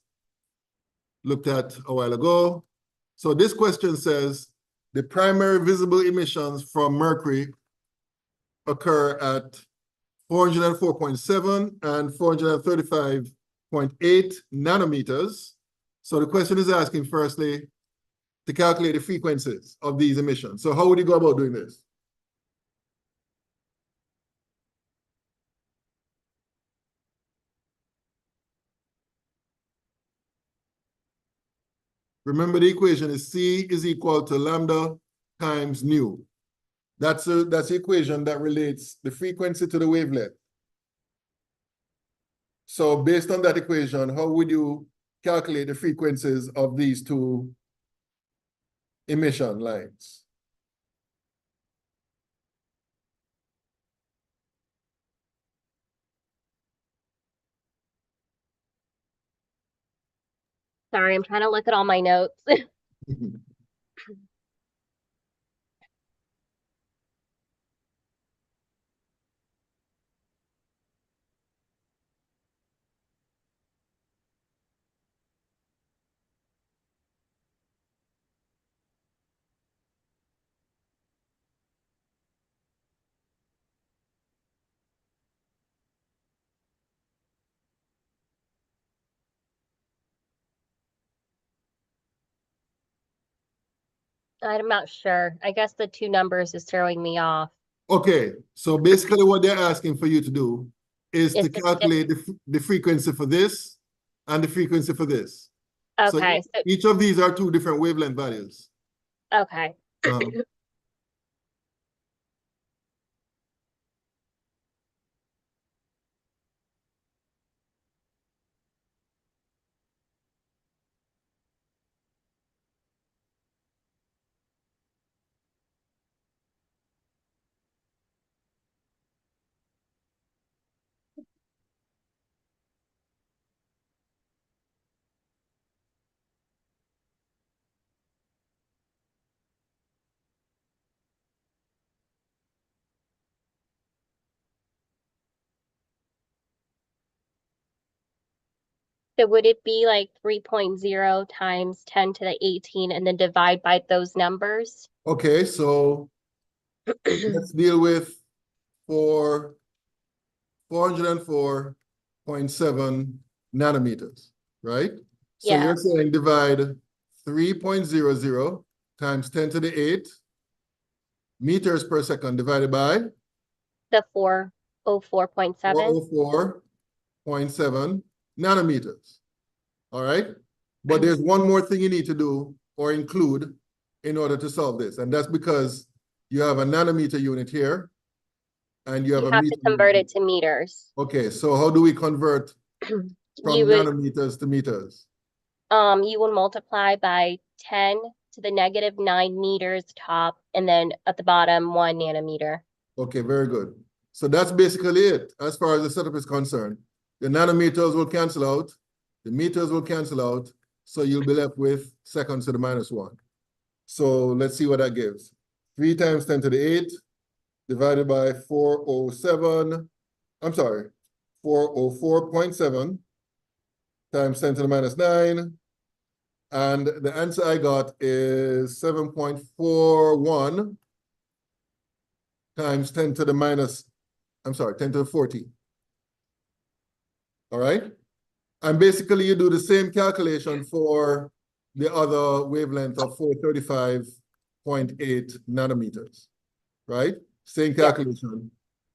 S1: looked at a while ago. So this question says, the primary visible emissions from mercury occur at 404.7 and 435.8 nanometers. So the question is asking, firstly, to calculate the frequencies of these emissions. So how would you go about doing this? Remember the equation is C is equal to lambda times nu. That's the equation that relates the frequency to the wavelength. So based on that equation, how would you calculate the frequencies of these two emission lines?
S2: Sorry, I'm trying to look at all my notes. I'm not sure. I guess the two numbers is throwing me off.
S1: Okay, so basically what they're asking for you to do is to
S2: Is to get,
S1: calculate the frequency for this and the frequency for this. So
S2: okay, so,
S1: each of these are two different wavelength values.
S2: okay. So would it be like 3.0 times 10 to the 18 and then divide by those numbers?
S1: Okay, so let's deal with 404.7 nanometers, right? So
S2: Yeah,
S1: you're saying divide 3.00 times 10 to the 8 meters per second divided by
S2: the 404.7.
S1: 404.7 nanometers. All right. But there's one more thing you need to do or include in order to solve this. And that's because you have a nanometer unit here and you have
S2: You
S1: a
S2: have
S1: meter
S2: to
S1: unit.
S2: convert it to meters.
S1: Okay, so how do we convert from
S2: You would,
S1: nanometers to meters?
S2: you will multiply by 10 to the negative 9 meters top, and then at the bottom, 1 nanometer.
S1: Okay, very good. So that's basically it as far as the setup is concerned. The nanometers will cancel out, the meters will cancel out, so you'll be left with seconds to the minus 1. So let's see what that gives. 3 times 10 to the 8 divided by 407, I'm sorry, 404.7 times 10 to the minus 9. And the answer I got is 7.41 times 10 to the minus, I'm sorry, 10 to the 14. All right? And basically you do the same calculation for the other wavelength of 435.8 nanometers, right? Same calculation.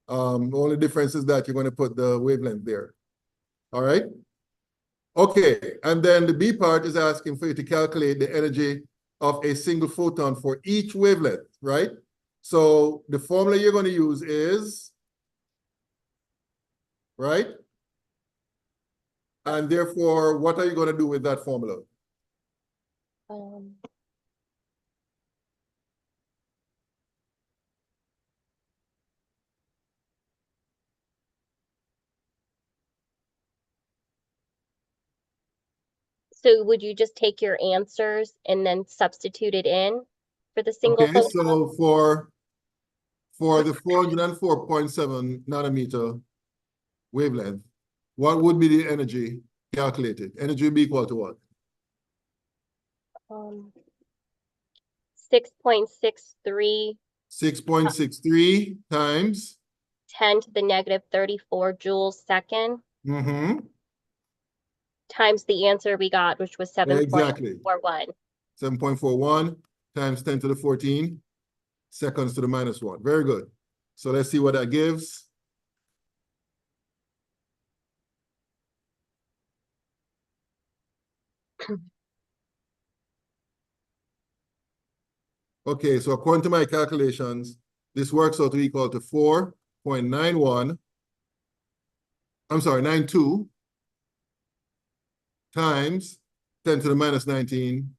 S1: The only difference is that you're going to put the wavelength there. All right? Okay, and then the B part is asking for you to calculate the energy of a single photon for each wavelength, right? So the formula you're going to use is, right? And therefore, what are you going to do with that formula?
S2: So would you just take your answers and then substitute it in for the single
S1: Okay,
S2: photon?
S1: so for the 404.7 nanometer wavelength, what would be the energy calculated? Energy would be equal to what?
S2: 6.63
S1: 6.63 times
S2: 10 to the negative 34 joules second times the answer we got, which was 7.41.
S1: exactly 7.41 times 10 to the 14 seconds to the minus 1. Very good. So let's see what that gives. Okay, so according to my calculations, this works out to equal to 4.91. I'm sorry, 92 times 10 to the minus 19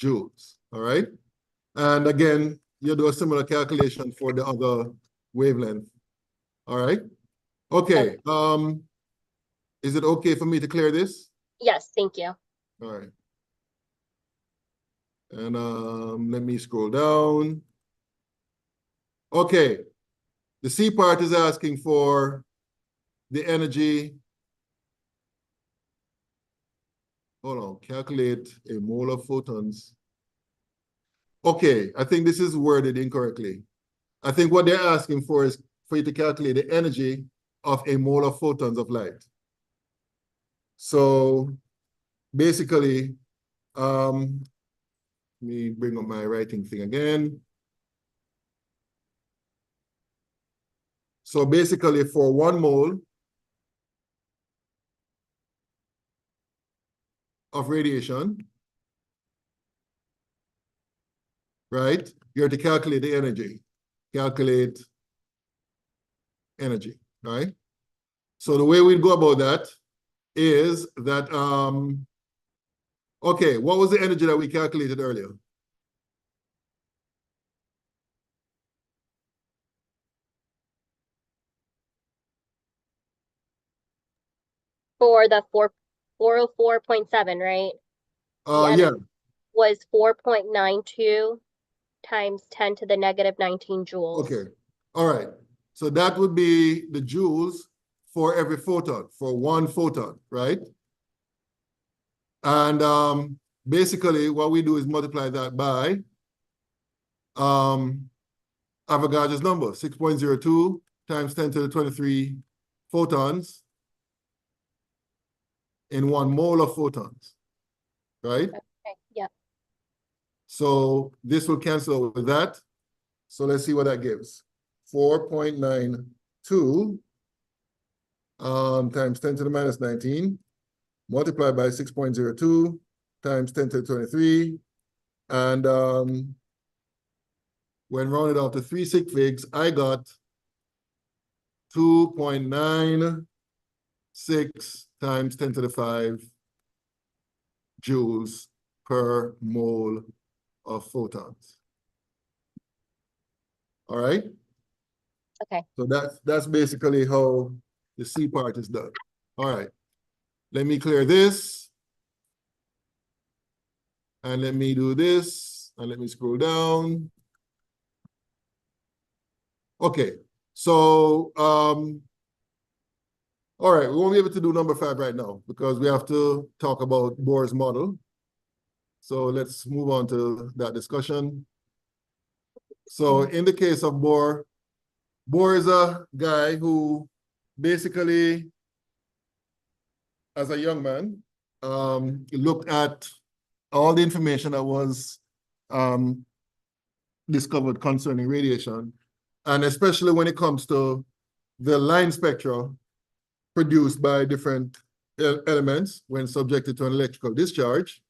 S1: joules, all right? And again, you do a similar calculation for the other wavelength, all right? Okay, is it okay for me to clear this?
S2: Yes, thank you.
S1: All right. And let me scroll down. Okay, the C part is asking for the energy. Hold on, calculate a mole of photons. Okay, I think this is worded incorrectly. I think what they're asking for is for you to calculate the energy of a mole of photons of light. So basically, let me bring up my writing thing again. So basically for 1 mole of radiation, right? You have to calculate the energy. Calculate energy, right? So the way we'd go about that is that, okay, what was the energy that we calculated earlier?
S2: For the 404.7, right?
S1: Yeah,
S2: Was 4.92 times 10 to the negative 19 joules.
S1: okay, all right. So that would be the joules for every photon, for 1 photon, right? And basically what we do is multiply that by Avogadro's number, 6.02 times 10 to the 23 photons in 1 mole of photons, right?
S2: Okay, yeah.
S1: So this will cancel with that. So let's see what that gives. 4.92 times 10 to the minus 19 multiplied by 6.02 times 10 to the 23. And when rounded out to 3 sig figs, I got 2.96 times 10 to the 5 joules per mole of photons. All right?
S2: Okay.
S1: So that's basically how the C part is done. All right. Let me clear this. And let me do this. And let me scroll down. Okay. So, all right, we won't be able to do number 5 right now because we have to talk about Bohr's model. So let's move on to that discussion. So in the case of Bohr, Bohr is a guy who basically, as a young man, looked at all the information that was discovered concerning radiation, and especially when it comes to the line spectra produced by different elements when subjected to an electrical discharge.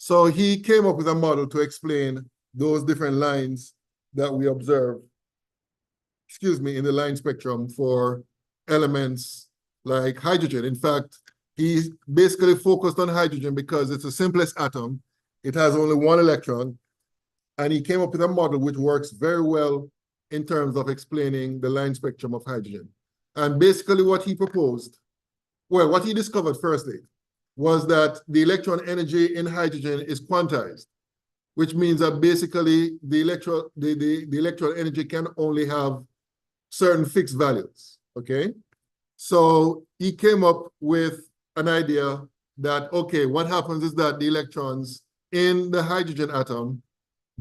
S1: So he came up with a model to explain those different lines that we observe, in the line spectrum for elements like hydrogen. In fact, he basically focused on hydrogen because it's the simplest atom. It has only 1 electron. And he came up with a model which works very well in terms of explaining the line spectrum of hydrogen. And basically what he proposed, well, what he discovered firstly, was that the electron energy in hydrogen is quantized, which means that basically the electron energy can only have certain fixed values, okay? So he came up with an idea that, okay, what happens is that the electrons in the hydrogen atom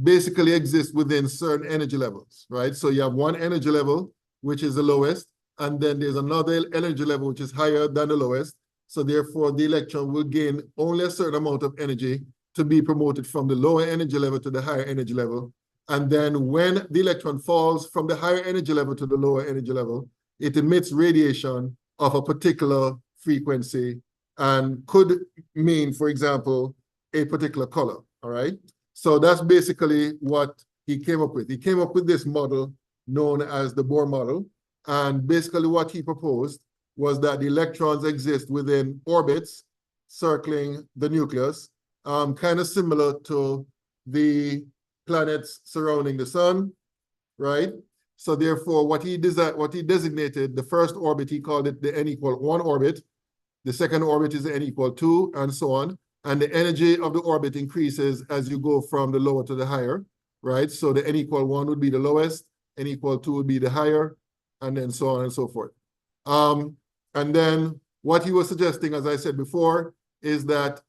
S1: basically exist within certain energy levels, right? So you have one energy level, which is the lowest, and then there's another energy level, which is higher than the lowest. So therefore, the electron will gain only a certain amount of energy to be promoted from the lower energy level to the higher energy level. And then when the electron falls from the higher energy level to the lower energy level, it emits radiation of a particular frequency and could mean, for example, a particular color, all right? So that's basically what he came up with. He came up with this model known as the Bohr model. And basically what he proposed was that the electrons exist within orbits circling the nucleus, kind of similar to the planets surrounding the sun, right? So therefore, what he designated, the first orbit, he called it the n=1 orbit. The second orbit is the n=2, and so on. And the energy of the orbit increases as you go from the lower to the higher, right? So the n=1 would be the lowest, n=2 would be the higher, and then so on and so forth. And then what he was suggesting, as I said before, is that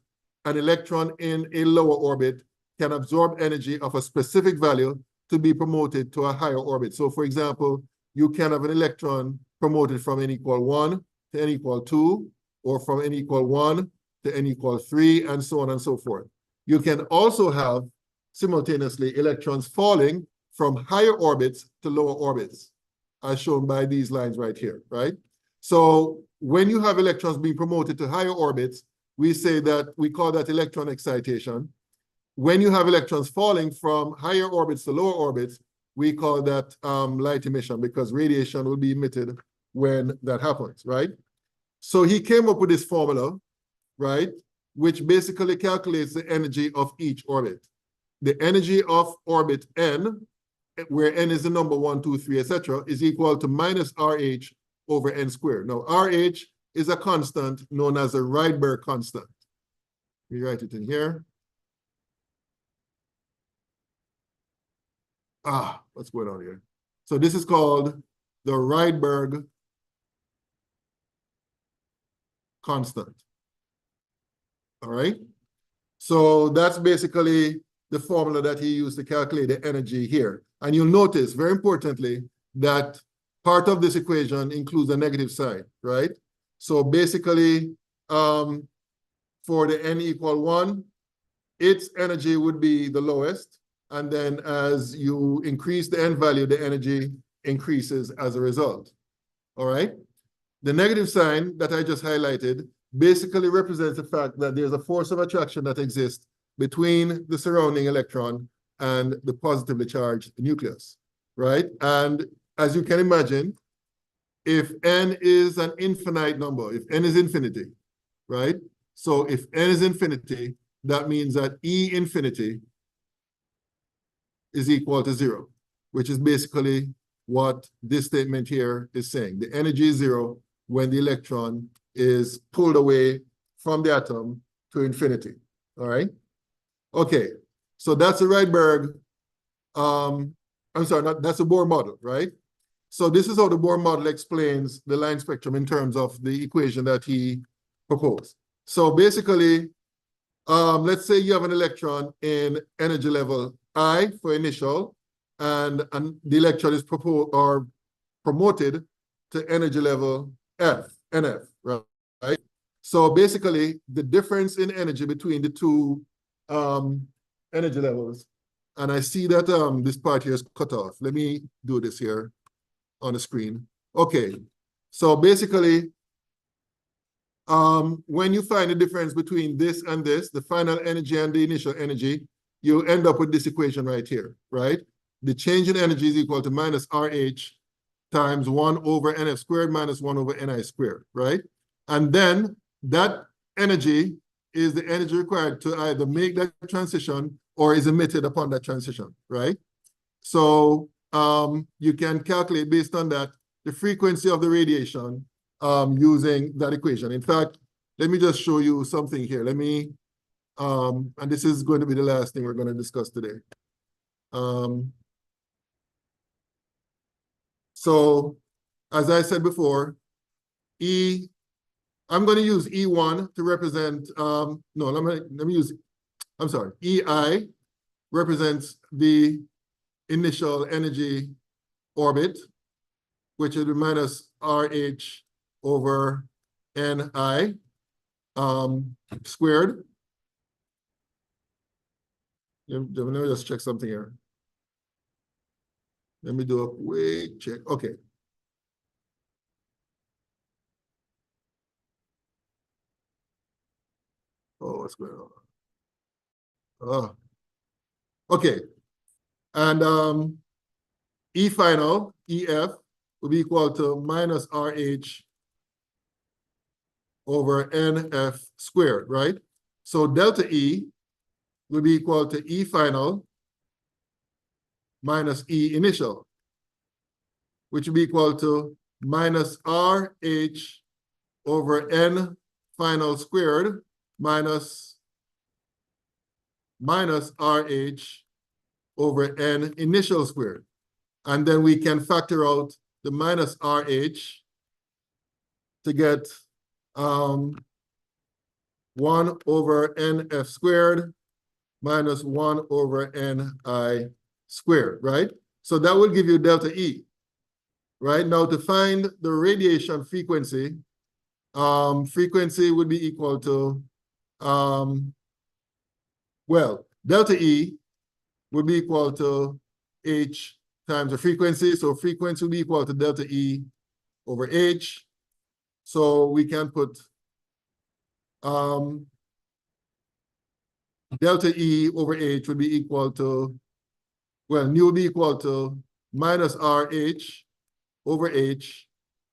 S1: an electron in a lower orbit can absorb energy of a specific value to be promoted to a higher orbit. So for example, you can have an electron promoted from n=1 to n=2, or from n=1 to n=3, and so on and so forth. You can also have, simultaneously, electrons falling from higher orbits to lower orbits, as shown by these lines right here, right? So when you have electrons being promoted to higher orbits, we say that, we call that electron excitation. When you have electrons falling from higher orbits to lower orbits, we call that light emission, because radiation will be emitted when that happens, right? So he came up with this formula, right, which basically calculates the energy of each orbit. The energy of orbit n, where n is the number 1, 2, 3, etc., is equal to minus RH over n squared. Now, RH is a constant known as a Rydberg constant. We write it in here. What's going on here? So this is called the Rydberg constant. All right? So that's basically the formula that he used to calculate the energy here. And you'll notice, very importantly, that part of this equation includes a negative sign, right? So basically, for the n=1, its energy would be the lowest. And then as you increase the n value, the energy increases as a result. All right? The negative sign that I just highlighted basically represents the fact that there's a force of attraction that exists between the surrounding electron and the positively charged nucleus, right? And as you can imagine, if n is an infinite number, if n is infinity, right? So if n is infinity, that means that E infinity is equal to 0, which is basically what this statement here is saying. The energy is 0 when the electron is pulled away from the atom to infinity, all right? Okay, so that's a Rydberg, that's a Bohr model, right? So this is how the Bohr model explains the line spectrum in terms of the equation that he proposed. So basically, let's say you have an electron in energy level I for initial, and the electron is promoted to energy level NF, right? So basically, the difference in energy between the two energy levels, and I see that this part here is cut off. Let me do this here on the screen. Okay, so basically, when you find the difference between this and this, the final energy and the initial energy, you end up with this equation right here, right? The change in energy is equal to minus RH times 1 over NF squared minus 1 over NI squared, right? And then that energy is the energy required to either make that transition or is emitted upon that transition, right? So you can calculate based on that the frequency of the radiation using that equation. In fact, let me just show you something here. Let me, and this is going to be the last thing we're going to discuss today. So as I said before, I'm going to use E1 to represent, EI represents the initial energy orbit, which is minus RH over NI squared. Let me just check something here. Let me do a quick check. Okay. Oh, what's going on? Oh, Okay. And E final, EF, will be equal to minus RH over NF squared, right? So delta E will be equal to E final minus E initial, which will be equal to minus RH over N final squared minus RH over N initial squared. And then we can factor out the minus RH to get 1 over NF squared minus 1 over NI squared, right? So that will give you delta E, right? Now to find the radiation frequency, frequency would be equal to, well, delta E would be equal to H times the frequency. So frequency will be equal to delta E over H. So we can put delta E over H would be equal to, well, nu will be equal to minus RH over H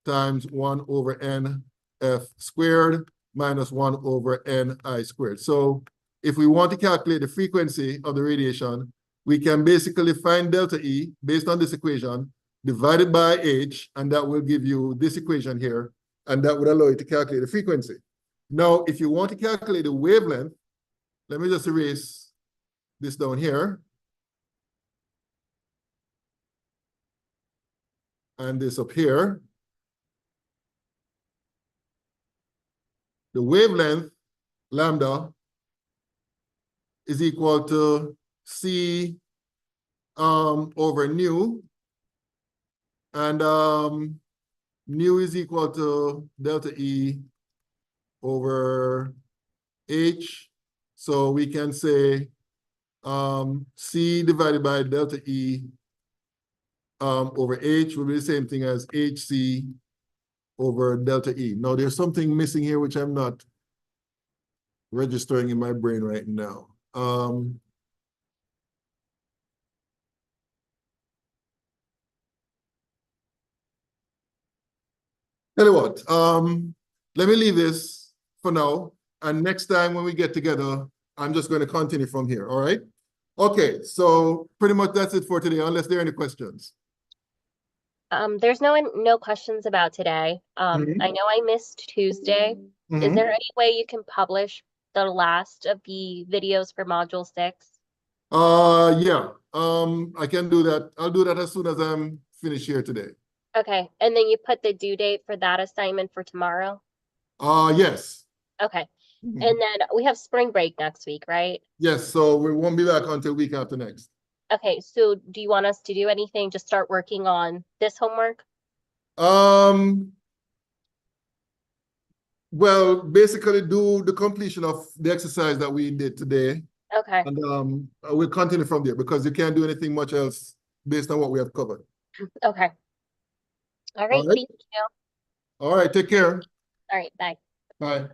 S1: times 1 over NF squared minus 1 over NI squared. So if we want to calculate the frequency of the radiation, we can basically find delta E based on this equation divided by H, and that will give you this equation here, and that would allow you to calculate the frequency. Now, if you want to calculate the wavelength, let me just erase this down here. And this up here. The wavelength, lambda, is equal to C over nu. And nu is equal to delta E over H. So we can say C divided by delta E over H will be the same thing as HC over delta E. Now there's something missing here which I'm not registering in my brain right now. Tell you what, let me leave this for now, and next time when we get together, I'm just going to continue from here, all right? Okay, so pretty much that's it for today, unless there are any questions.
S2: There's no questions about today. I know I missed Tuesday. Is there any way you can publish the last of the videos for module 6?
S1: Yeah, I can do that. I'll do that as soon as I'm finished here today.
S2: Okay, and then you put the due date for that assignment for tomorrow?
S1: Yes.
S2: Okay, and then we have spring break next week, right?
S1: Yes, so we won't be back until week after next.
S2: Okay, so do you want us to do anything? Just start working on this homework?
S1: Well, basically do the completion of the exercise that we did today.
S2: Okay.
S1: And we'll continue from there because you can't do anything much else based on what we have covered.
S2: Okay. All right, thank you.
S1: All right, take care.
S2: All right, bye.
S1: Bye.